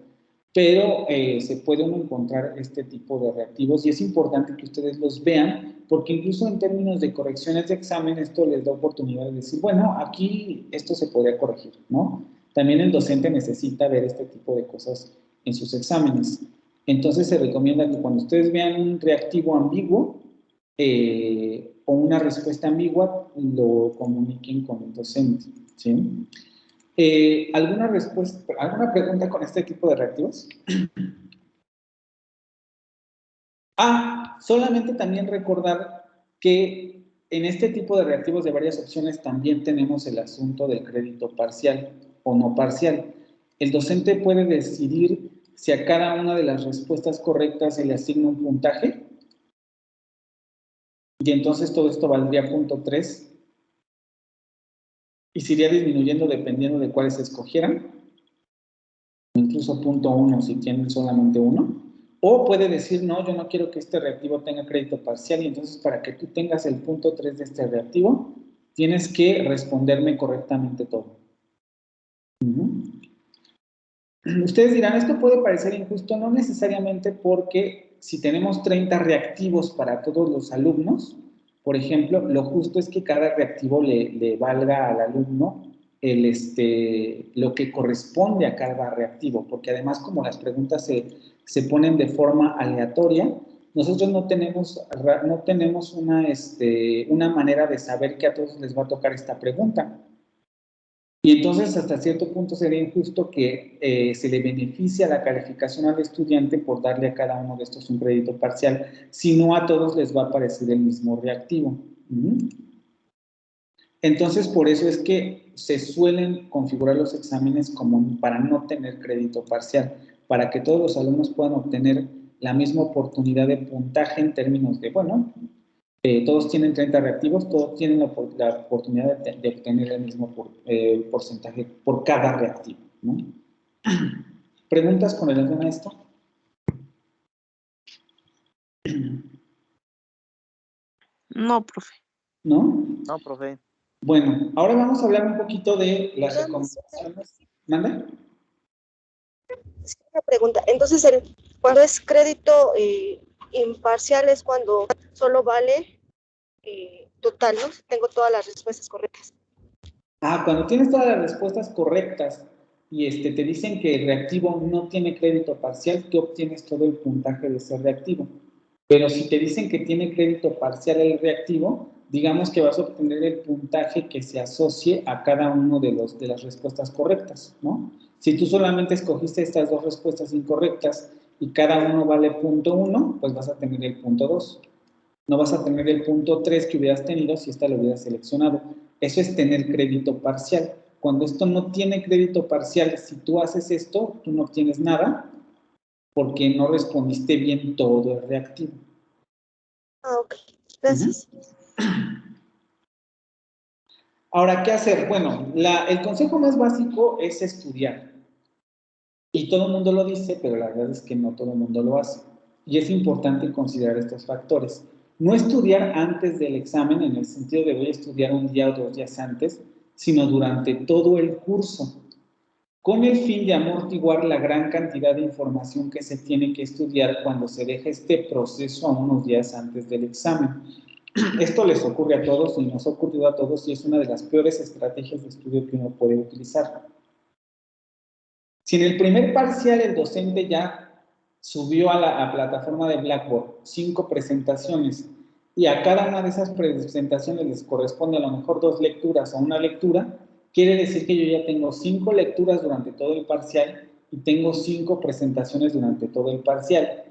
Pero se puede uno encontrar este tipo de reactivos y es importante que ustedes los vean porque incluso en términos de correcciones de examen esto les da oportunidad de decir, bueno, aquí esto se podría corregir, ¿no? También el docente necesita ver este tipo de cosas en sus exámenes. Entonces se recomienda que cuando ustedes vean un reactivo ambiguo o una respuesta ambigua, lo comuniquen con el docente, ¿sí? ¿Alguna pregunta con este tipo de reactivos? Solamente también recordar que en este tipo de reactivos de varias opciones también tenemos el asunto del crédito parcial o no parcial. El docente puede decidir si a cada una de las respuestas correctas se le asigna un puntaje y entonces todo esto valdría punto 3 y se iría disminuyendo dependiendo de cuáles se escogieran, incluso punto 1 si tienen solamente uno. O puede decir, no, yo no quiero que este reactivo tenga crédito parcial y entonces para que tú tengas el punto 3 de este reactivo, tienes que responderme correctamente todo. Ustedes dirán, esto puede parecer injusto, no necesariamente porque si tenemos 30 reactivos para todos los alumnos, por ejemplo, lo justo es que cada reactivo le valga al alumno lo que corresponde a cada reactivo, porque además como las preguntas se ponen de forma aleatoria, nosotros no tenemos una manera de saber que a todos les va a tocar esta pregunta. Y entonces hasta cierto punto sería injusto que se le beneficie a la calificación al estudiante por darle a cada uno de estos un crédito parcial, si no a todos les va a aparecer el mismo reactivo. Entonces, por eso es que se suelen configurar los exámenes como para no tener crédito parcial, para que todos los alumnos puedan obtener la misma oportunidad de puntaje en términos de, bueno, todos tienen 30 reactivos, todos tienen la oportunidad de obtener el mismo porcentaje por cada reactivo, ¿no? ¿Preguntas con relación a esto? No, profe. ¿No? No, profe. Bueno, ahora vamos a hablar un poquito de las recomendaciones. ¿Manda? Sí, una pregunta. Entonces, cuando es crédito imparcial es cuando solo vale total, ¿no? Tengo todas las respuestas correctas. Cuando tienes todas las respuestas correctas y te dicen que el reactivo no tiene crédito parcial, tú obtienes todo el puntaje de ese reactivo. Pero si te dicen que tiene crédito parcial el reactivo, digamos que vas a obtener el puntaje que se asocie a cada uno de las respuestas correctas, ¿no? Si tú solamente escogiste estas dos respuestas incorrectas y cada uno vale 0.1, pues vas a tener el 0.2. No vas a tener el 0.3 que hubieras tenido si esta lo hubieras seleccionado. Eso es tener crédito parcial. Cuando esto no tiene crédito parcial, si tú haces esto, tú no obtienes nada porque no respondiste bien todo el reactivo. Ok, gracias. Ahora, ¿qué hacer? Bueno, el consejo más básico es estudiar. Y todo el mundo lo dice, pero la verdad es que no todo el mundo lo hace. Y es importante considerar estos factores. No estudiar antes del examen, en el sentido de voy a estudiar un día o 2 días antes, sino durante todo el curso, con el fin de amortiguar la gran cantidad de información que se tiene que estudiar cuando se deja este proceso a unos días antes del examen. Esto les ocurre a todos y nos ha ocurrido a todos y es una de las peores estrategias de estudio que uno puede utilizar. Si en el primer parcial el docente ya subió a la plataforma de Blackboard 5 presentaciones y a cada una de esas presentaciones les corresponde a lo mejor 2 lecturas o una lectura, quiere decir que yo ya tengo 5 lecturas durante todo el parcial y tengo 5 presentaciones durante todo el parcial.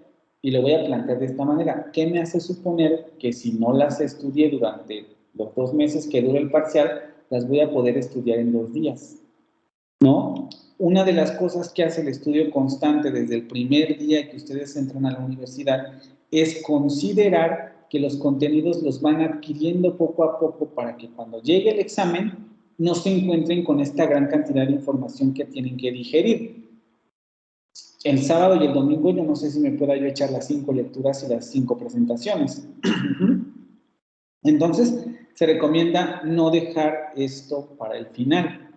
Y lo voy a plantear de esta manera. ¿Qué me hace suponer que si no las estudié durante los 2 meses que dura el parcial, las voy a poder estudiar en 2 días? ¿No? Una de las cosas que hace el estudio constante desde el primer día que ustedes entran a la universidad es considerar que los contenidos los van adquiriendo poco a poco para que cuando llegue el examen no se encuentren con esta gran cantidad de información que tienen que digerir. El sábado y el domingo yo no sé si me pueda yo echar las 5 lecturas y las 5 presentaciones. Entonces, se recomienda no dejar esto para el final.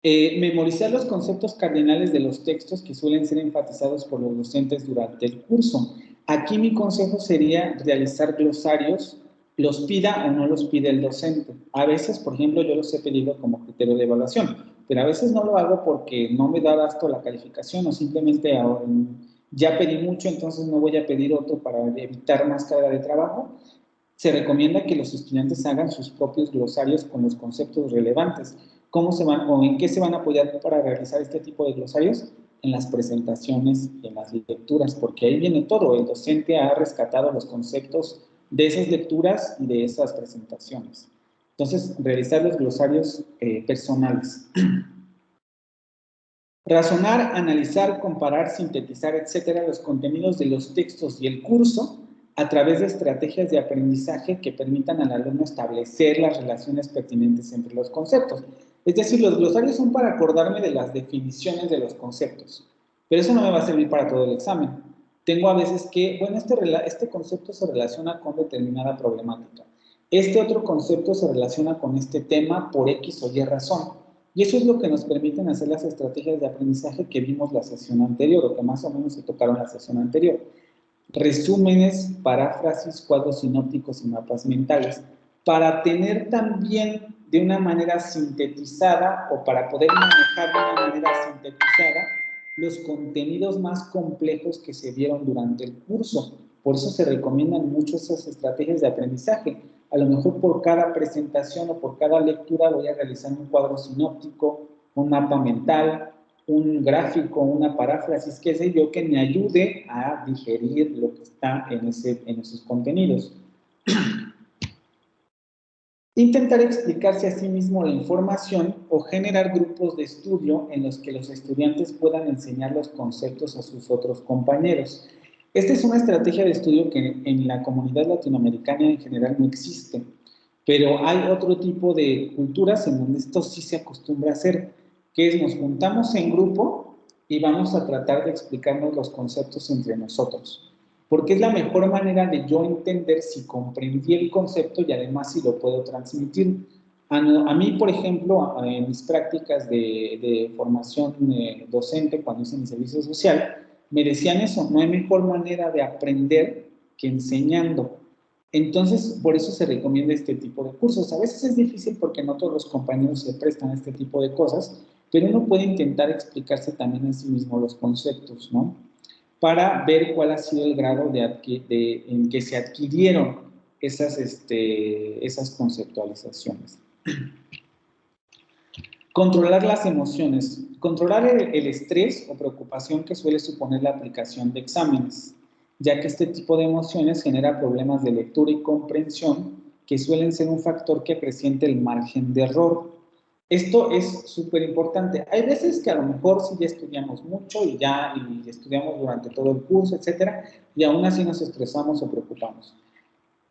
Memorizar los conceptos cardinales de los textos que suelen ser enfatizados por los docentes durante el curso. Aquí mi consejo sería realizar glosarios, los pida o no los pide el docente. A veces, por ejemplo, yo los he pedido como criterio de evaluación, pero a veces no lo hago porque no me da abasto la calificación o simplemente ya pedí mucho, entonces no voy a pedir otro para evitar más carga de trabajo. Se recomienda que los estudiantes hagan sus propios glosarios con los conceptos relevantes. ¿Cómo se van o en qué se van a apoyar para realizar este tipo de glosarios? En las presentaciones y en las lecturas, porque ahí viene todo. El docente ha rescatado los conceptos de esas lecturas y de esas presentaciones. Entonces, realizar los glosarios personales. Razonar, analizar, comparar, sintetizar, etcétera, los contenidos de los textos y el curso a través de estrategias de aprendizaje que permitan al alumno establecer las relaciones pertinentes entre los conceptos. Es decir, los glosarios son para acordarme de las definiciones de los conceptos, pero eso no me va a servir para todo el examen. Tengo a veces que, bueno, este concepto se relaciona con determinada problemática. Este otro concepto se relaciona con este tema por X o Y razón. Y eso es lo que nos permiten hacer las estrategias de aprendizaje que vimos la sesión anterior, o que más o menos se tocaron la sesión anterior. Resúmenes, paráfrasis, cuadros sinópticos y mapas mentales, para tener también de una manera sintetizada o para poder manejar de una manera sintetizada los contenidos más complejos que se vieron durante el curso. Por eso se recomiendan mucho esas estrategias de aprendizaje. A lo mejor por cada presentación o por cada lectura voy a realizar un cuadro sinóptico, un mapa mental, un gráfico, una paráfrasis, qué sé yo, que me ayude a digerir lo que está en esos contenidos. Intentar explicarse a sí mismo la información o generar grupos de estudio en los que los estudiantes puedan enseñar los conceptos a sus otros compañeros. Esta es una estrategia de estudio que en la comunidad latinoamericana en general no existe, pero hay otro tipo de culturas en donde esto sí se acostumbra a hacer, que es nos juntamos en grupo y vamos a tratar de explicarnos los conceptos entre nosotros. Porque es la mejor manera de yo entender si comprendí el concepto y además si lo puedo transmitir. A mí, por ejemplo, en mis prácticas de formación docente, cuando hice mi servicio social, me decían eso, no hay mejor manera de aprender que enseñando. Entonces, por eso se recomienda este tipo de cursos. A veces es difícil porque no todos los compañeros se prestan a este tipo de cosas, pero uno puede intentar explicarse también a sí mismo los conceptos, ¿no? Para ver cuál ha sido el grado en que se adquirieron esas conceptualizaciones. Controlar las emociones. Controlar el estrés o preocupación que suele suponer la aplicación de exámenes, ya que este tipo de emociones genera problemas de lectura y comprensión que suelen ser un factor que acreciente el margen de error. Esto es súper importante. Hay veces que a lo mejor sí ya estudiamos mucho y estudiamos durante todo el curso, etcétera, y aún así nos estresamos o preocupamos.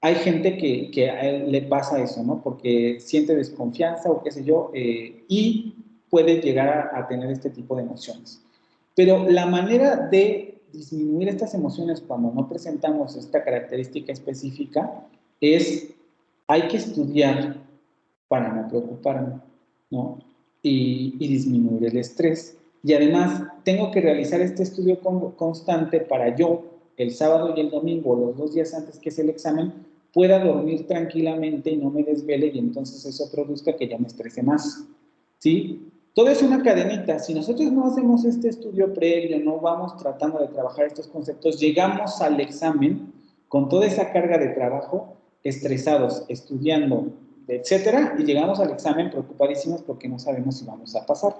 Hay gente que a él le pasa eso, ¿no? Porque siente desconfianza o qué sé yo, y puede llegar a tener este tipo de emociones. Pero la manera de disminuir estas emociones cuando no presentamos esta característica específica es, hay que estudiar para no preocuparme, ¿no? Y disminuir el estrés. Y además, tengo que realizar este estudio constante para yo, el sábado y el domingo, los 2 días antes que es el examen, pueda dormir tranquilamente y no me desvele y entonces eso produzca que ya me estrese más, ¿sí? Todo es una cadenita. Si nosotros no hacemos este estudio previo, no vamos tratando de trabajar estos conceptos, llegamos al examen con toda esa carga de trabajo, estresados, estudiando, etcétera, y llegamos al examen preocupadísimos porque no sabemos si vamos a pasar.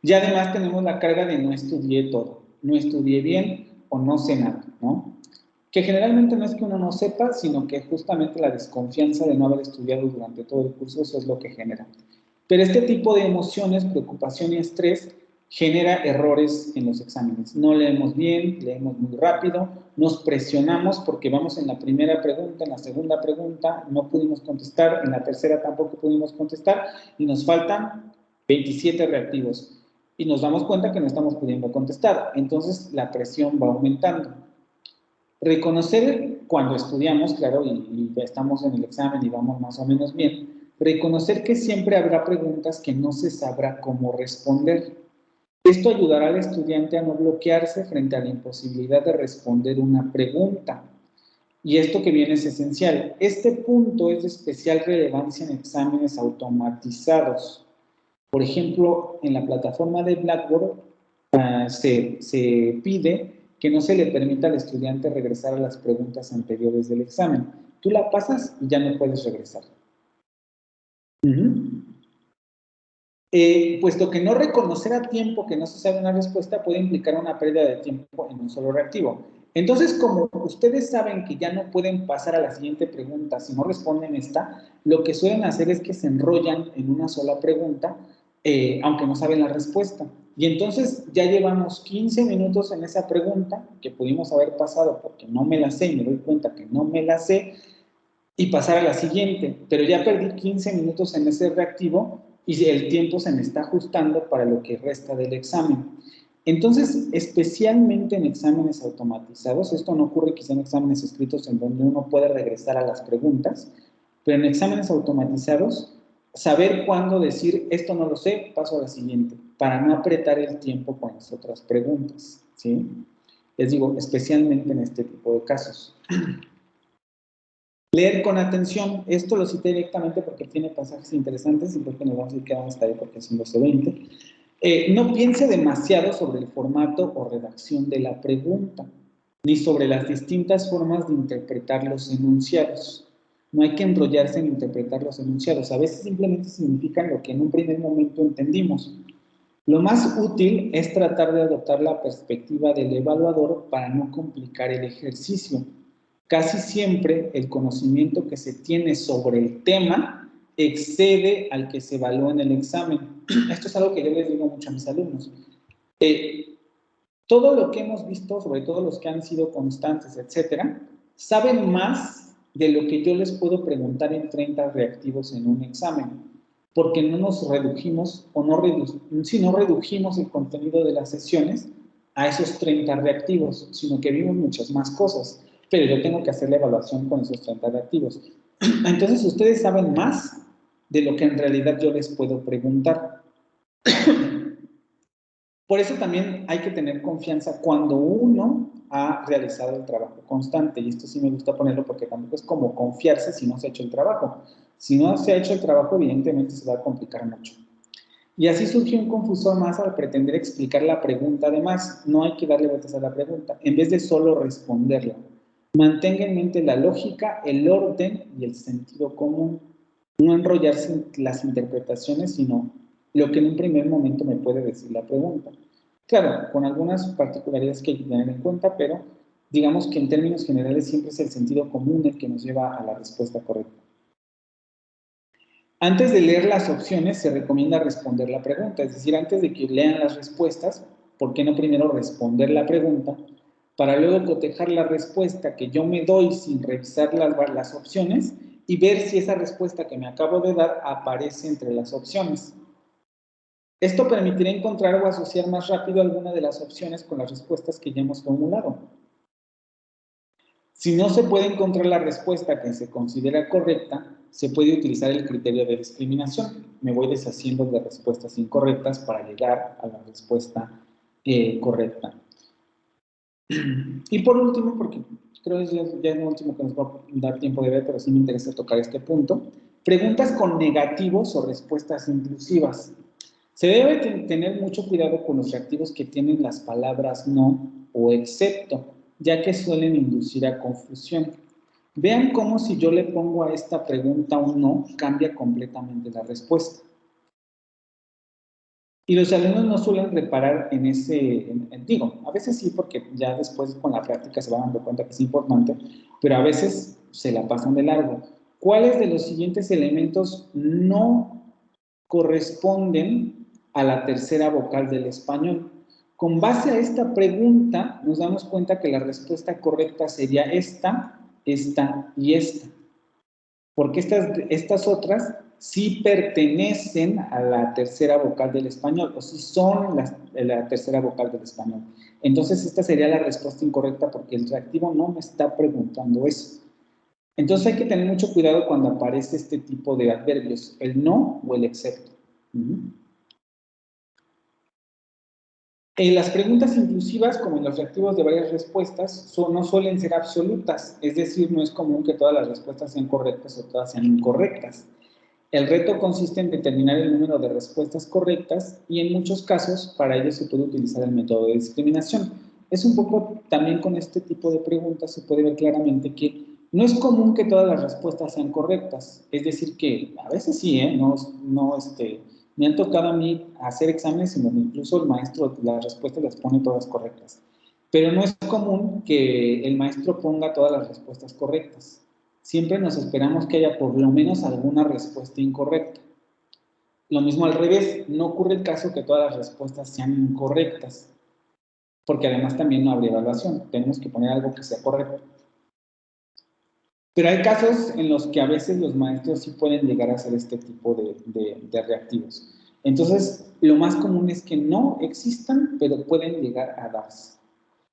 Y además tenemos la carga de no estudié todo, no estudié bien o no sé nada, ¿no? Que generalmente no es que uno no sepa, sino que justamente la desconfianza de no haber estudiado durante todo el curso, eso es lo que genera. Pero este tipo de emociones, preocupación y estrés, genera errores en los exámenes. No leemos bien, leemos muy rápido, nos presionamos porque vamos en la primera pregunta, en la segunda pregunta, no pudimos contestar, en la tercera tampoco pudimos contestar y nos faltan 27 reactivos. Y nos damos cuenta que no estamos pudiendo contestar. Entonces la presión va aumentando. Reconocer cuando estudiamos, claro, y ya estamos en el examen y vamos más o menos bien, reconocer que siempre habrá preguntas que no se sabrá cómo responder. Esto ayudará al estudiante a no bloquearse frente a la imposibilidad de responder una pregunta. Y esto que viene es esencial. Este punto es de especial relevancia en exámenes automatizados. Por ejemplo, en la plataforma de Blackboard se pide que no se le permita al estudiante regresar a las preguntas anteriores del examen. Tú la pasas y ya no puedes regresar. Puesto que no reconocer a tiempo que no se sabe una respuesta puede implicar una pérdida de tiempo en un solo reactivo. Entonces, como ustedes saben que ya no pueden pasar a la siguiente pregunta si no responden esta, lo que suelen hacer es que se enrollan en una sola pregunta, aunque no saben la respuesta. Y entonces ya llevamos 15 minutos en esa pregunta que pudimos haber pasado porque no me la sé y me doy cuenta que no me la sé y pasar a la siguiente, pero ya perdí 15 minutos en ese reactivo y el tiempo se me está ajustando para lo que resta del examen. Entonces, especialmente en exámenes automatizados, esto no ocurre quizá en exámenes escritos en donde uno puede regresar a las preguntas, pero en exámenes automatizados, saber cuándo decir, esto no lo sé, paso a la siguiente, para no apretar el tiempo con las otras preguntas, ¿sí? Les digo, especialmente en este tipo de casos. Leer con atención, esto lo cité directamente porque tiene pasajes interesantes y creo que nos vamos a ir quedando hasta ahí porque son 12:20. No piense demasiado sobre el formato o redacción de la pregunta, ni sobre las distintas formas de interpretar los enunciados. No hay que enrollarse en interpretar los enunciados, a veces simplemente significan lo que en un primer momento entendimos. Lo más útil es tratar de adoptar la perspectiva del evaluador para no complicar el ejercicio. casi siempre el conocimiento que se tiene sobre el tema excede al que se evalúa en el examen. Esto es algo que yo les digo mucho a mis alumnos. Todo lo que hemos visto, sobre todo los que han sido constantes, etcétera, saben más de lo que yo les puedo preguntar en 30 reactivos en un examen, porque no nos redujimos, o no redujimos el contenido de las sesiones a esos 30 reactivos, sino que vimos muchas más cosas, pero yo tengo que hacer la evaluación con esos 30 reactivos. Entonces, ustedes saben más de lo que en realidad yo les puedo preguntar. Por eso también hay que tener confianza cuando uno ha realizado el trabajo constante, y esto sí me gusta ponerlo porque tampoco es como confiarse si no se ha hecho el trabajo. Si no se ha hecho el trabajo, evidentemente se va a complicar mucho. Y así surgió un confusor más al pretender explicar la pregunta. Además, no hay que darle vueltas a la pregunta, en vez de solo responderla. Mantenga en mente la lógica, el orden y el sentido común. No enrollarse en las interpretaciones, sino lo que en un primer momento me puede decir la pregunta. Claro, con algunas particularidades que hay que tener en cuenta, pero digamos que en términos generales siempre es el sentido común el que nos lleva a la respuesta correcta. Antes de leer las opciones, se recomienda responder la pregunta, es decir, antes de que lean las respuestas, ¿por qué no primero responder la pregunta para luego cotejar la respuesta que yo me doy sin revisar las opciones y ver si esa respuesta que me acabo de dar aparece entre las opciones? Esto permitirá encontrar o asociar más rápido alguna de las opciones con las respuestas que ya hemos formulado. Si no se puede encontrar la respuesta que se considera correcta, se puede utilizar el criterio de discriminación. Me voy deshaciendo de respuestas incorrectas para llegar a la respuesta correcta. Y por último, porque creo que ya es lo último que nos va a dar tiempo de ver, pero sí me interesa tocar este punto, preguntas con negativos o respuestas inclusivas. Se debe tener mucho cuidado con los reactivos que tienen las palabras no o excepto, ya que suelen inducir a confusión. Vean cómo si yo le pongo a esta pregunta un no, cambia completamente la respuesta. Y los alumnos no suelen reparar en ese, digo, a veces sí, porque ya después con la práctica se van dando cuenta que es importante, pero a veces se la pasan de largo. ¿Cuáles de los siguientes elementos no corresponden a la tercera vocal del español? Con base a esta pregunta, nos damos cuenta que la respuesta correcta sería esta, esta y esta. Porque estas otras sí pertenecen a la tercera vocal del español, o sí son la tercera vocal del español. Entonces, esta sería la respuesta incorrecta porque el reactivo no me está preguntando eso. Entonces, hay que tener mucho cuidado cuando aparece este tipo de adverbios, el no o el excepto. Las preguntas inclusivas, como en los reactivos de varias respuestas, no suelen ser absolutas, es decir, no es común que todas las respuestas sean correctas o todas sean incorrectas. El reto consiste en determinar el número de respuestas correctas y en muchos casos para ello se puede utilizar el método de discriminación. Es un poco también con este tipo de preguntas se puede ver claramente que no es común que todas las respuestas sean correctas, es decir que a veces sí, me han tocado a mí hacer exámenes en donde incluso el maestro las respuestas las pone todas correctas, pero no es común que el maestro ponga todas las respuestas correctas. Siempre nos esperamos que haya por lo menos alguna respuesta incorrecta. Lo mismo al revés, no ocurre el caso que todas las respuestas sean incorrectas, porque además también no habría evaluación, tenemos que poner algo que sea correcto. Pero hay casos en los que a veces los maestros sí pueden llegar a hacer este tipo de reactivos. Entonces, lo más común es que no existan, pero pueden llegar a darse.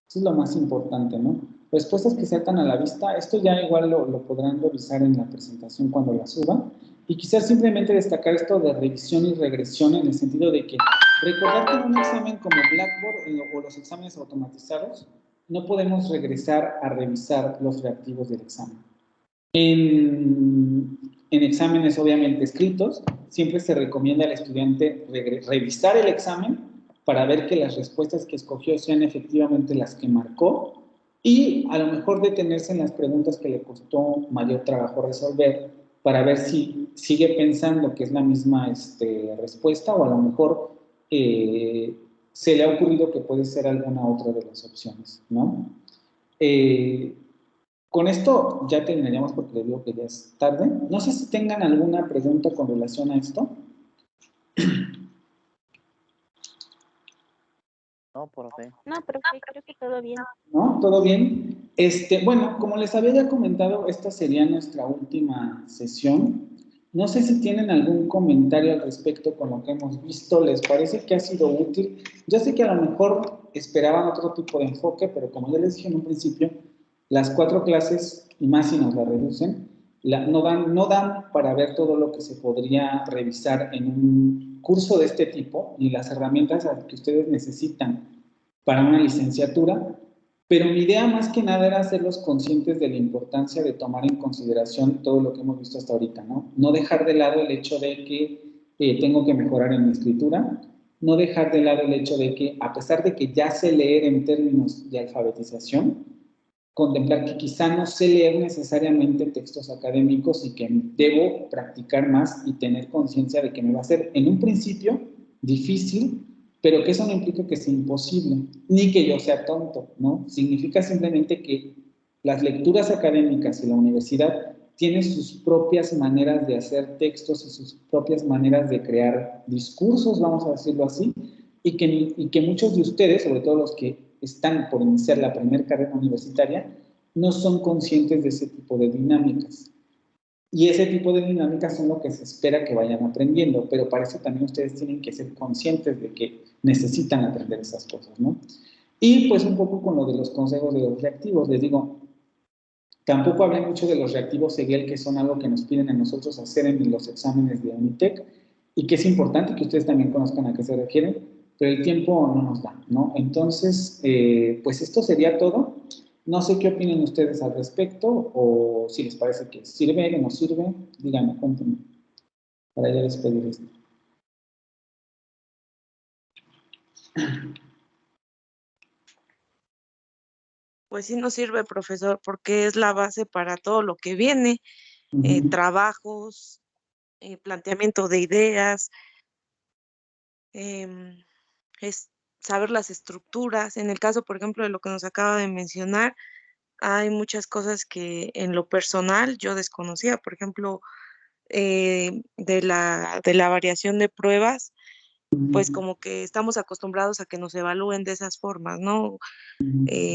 Eso es lo más importante, ¿no? Respuestas que saltan a la vista, esto ya igual lo podrán revisar en la presentación cuando la suba. Y quizás simplemente destacar esto de revisión y regresión en el sentido de que recordar que en un examen como Blackboard o los exámenes automatizados, no podemos regresar a revisar los reactivos del examen. En exámenes obviamente escritos, siempre se recomienda al estudiante revisar el examen para ver que las respuestas que escogió sean efectivamente las que marcó y a lo mejor detenerse en las preguntas que le costó mayor trabajo resolver para ver si sigue pensando que es la misma respuesta o a lo mejor se le ha ocurrido que puede ser alguna otra de las opciones, ¿no? Con esto ya terminaríamos porque les digo que ya es tarde. No sé si tengan alguna pregunta con relación a esto. No, profe. No, profe, creo que todo bien. ¿No? ¿Todo bien? Bueno, como les había ya comentado, esta sería nuestra última sesión. No sé si tienen algún comentario al respecto con lo que hemos visto. ¿Les parece que ha sido útil? Yo sé que a lo mejor esperaban otro tipo de enfoque, pero como ya les dije en un principio, las 4 clases, y más si nos la reducen, no dan para ver todo lo que se podría revisar en un curso de este tipo y las herramientas que ustedes necesitan para una licenciatura, pero mi idea más que nada era hacerlos conscientes de la importancia de tomar en consideración todo lo que hemos visto hasta ahorita, ¿no? No dejar de lado el hecho de que tengo que mejorar en mi escritura, no dejar de lado el hecho de que, a pesar de que ya sé leer en términos de alfabetización, contemplar que quizá no sé leer necesariamente textos académicos y que debo practicar más y tener conciencia de que me va a ser en un principio difícil, pero que eso no implica que sea imposible, ni que yo sea tonto, ¿no? Significa simplemente que las lecturas académicas y la universidad tienen sus propias maneras de hacer textos y sus propias maneras de crear discursos, vamos a decirlo así, y que muchos de ustedes, sobre todo los que están por iniciar la primera carrera universitaria, no son conscientes de ese tipo de dinámicas. Y ese tipo de dinámicas son lo que se espera que vayan aprendiendo, pero para eso también ustedes tienen que ser conscientes de que necesitan aprender esas cosas, ¿no? Y pues un poco con lo de los consejos de los reactivos, les digo, tampoco hablé mucho de los reactivos Seguel, que son algo que nos piden a nosotros hacer en los exámenes de Unitec, y que es importante que ustedes también conozcan a qué se refieren, pero el tiempo no nos da, ¿no? Entonces, pues esto sería todo. No sé qué opinen ustedes al respecto, o si les parece que sirve o no sirve, díganme, cuéntenme, para ya despedir esto. Pues sí nos sirve, profesor, porque es la base para todo lo que viene, trabajos, planteamiento de ideas, em, es saber las estructuras. En el caso, por ejemplo, de lo que nos acaba de mencionar, hay muchas cosas que en lo personal yo desconocía. Por ejemplo, de la variación de pruebas, pues como que estamos acostumbrados a que nos evalúen de esas formas, ¿no?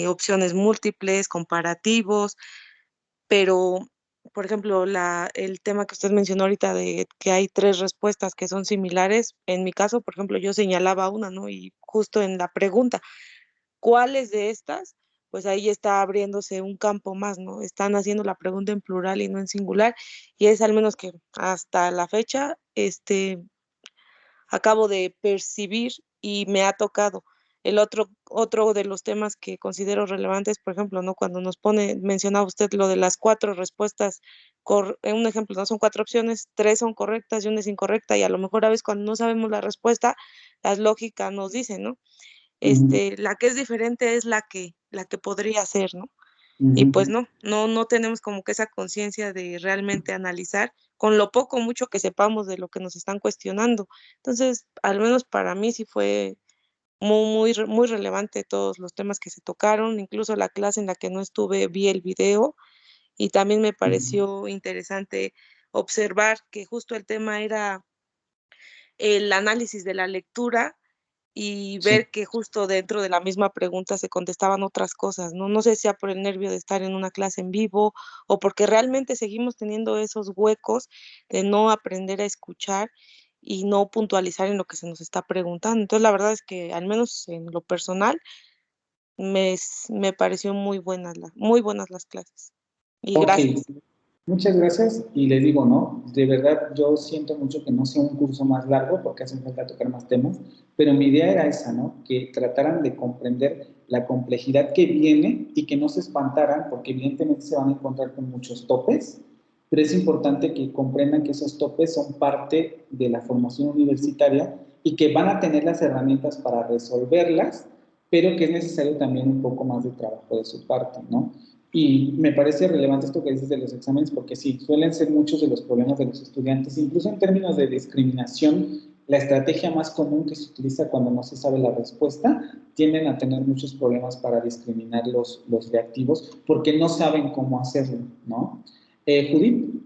Opciones múltiples, comparativos, pero, por ejemplo, el tema que usted mencionó ahorita de que hay 3 respuestas que son similares, en mi caso, por ejemplo, yo señalaba una, ¿no? Y justo en la pregunta, ¿cuáles de estas? Pues ahí está abriéndose un campo más, ¿no? Están haciendo la pregunta en plural y no en singular, y es al menos que hasta la fecha, acabo de percibir y me ha tocado. El otro de los temas que considero relevantes, por ejemplo, ¿no? Cuando mencionaba usted lo de las 4 respuestas, un ejemplo, no son 4 opciones, 3 son correctas y una es incorrecta, y a lo mejor a veces cuando no sabemos la respuesta, las lógicas nos dicen, ¿no? La que es diferente es la que podría ser, ¿no? Y pues no tenemos como que esa conciencia de realmente analizar con lo poco o mucho que sepamos de lo que nos están cuestionando. Entonces, al menos para mí sí fue muy relevante todos los temas que se tocaron, incluso la clase en la que no estuve vi el video y también me pareció interesante observar que justo el tema era el análisis de la lectura y ver que justo dentro de la misma pregunta se contestaban otras cosas, ¿no? No sé si sea por el nervio de estar en una clase en vivo o porque realmente seguimos teniendo esos huecos de no aprender a escuchar y no puntualizar en lo que se nos está preguntando. Entonces, la verdad es que al menos en lo personal me pareció muy buenas las clases. Y Ok, gracias. muchas gracias. Y les digo, ¿no? De verdad, yo siento mucho que no sea un curso más largo porque hace falta tocar más temas, pero mi idea era esa, ¿no? Que trataran de comprender la complejidad que viene y que no se espantaran porque evidentemente se van a encontrar con muchos topes, pero es importante que comprendan que esos topes son parte de la formación universitaria y que van a tener las herramientas para resolverlas, pero que es necesario también un poco más de trabajo de su parte, ¿no? Y me parece relevante esto que dices de los exámenes, porque sí, suelen ser muchos de los problemas de los estudiantes, incluso en términos de discriminación la estrategia más común que se utiliza cuando no se sabe la respuesta, tienden a tener muchos problemas para discriminar los reactivos porque no saben cómo hacerlo, ¿no? Judith.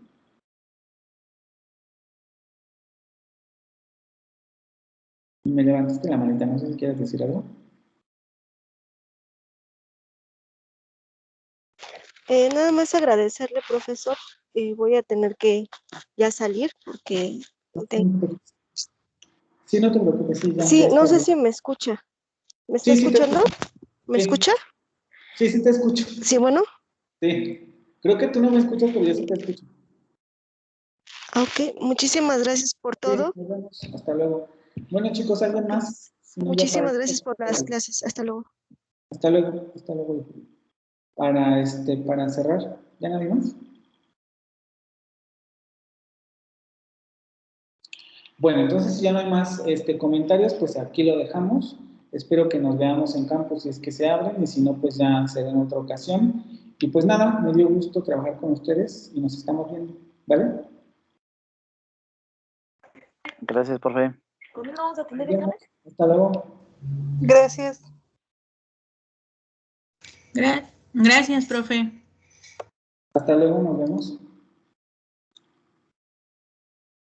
Me levantaste la manita, no sé si quieres decir algo. Nada más agradecerle, profesor. Voy a tener que ya salir porque no tengo... Sí, no te preocupes, sí, ya. Sí, ya no está sé bien. si me escucha. ¿Me está Sí, sí te escuchando? escucho. ¿Me Sí. escucha? Sí, sí te escucho. Sí, bueno. Sí. Creo que tú no me escuchas, pero yo sí te escucho. Ok, muchísimas gracias por Sí, todo. nos vemos. Hasta luego. Bueno, chicos, ¿alguien más? Si no, ya para... Muchísimas gracias por las clases. Hasta luego. Hasta luego. Hasta luego. Para cerrar, ¿ya nadie más? Bueno, entonces si ya no hay más comentarios, pues aquí lo dejamos. Espero que nos veamos en campus si es que se abren, y si no, pues ya será en otra ocasión. Y pues nada, me dio gusto trabajar con ustedes y nos estamos viendo, ¿vale? Gracias, profe. ¿Cómo no vamos a tener Nos vemos. examen? Hasta luego. Gracias. Gracias, profe. Hasta luego, nos vemos.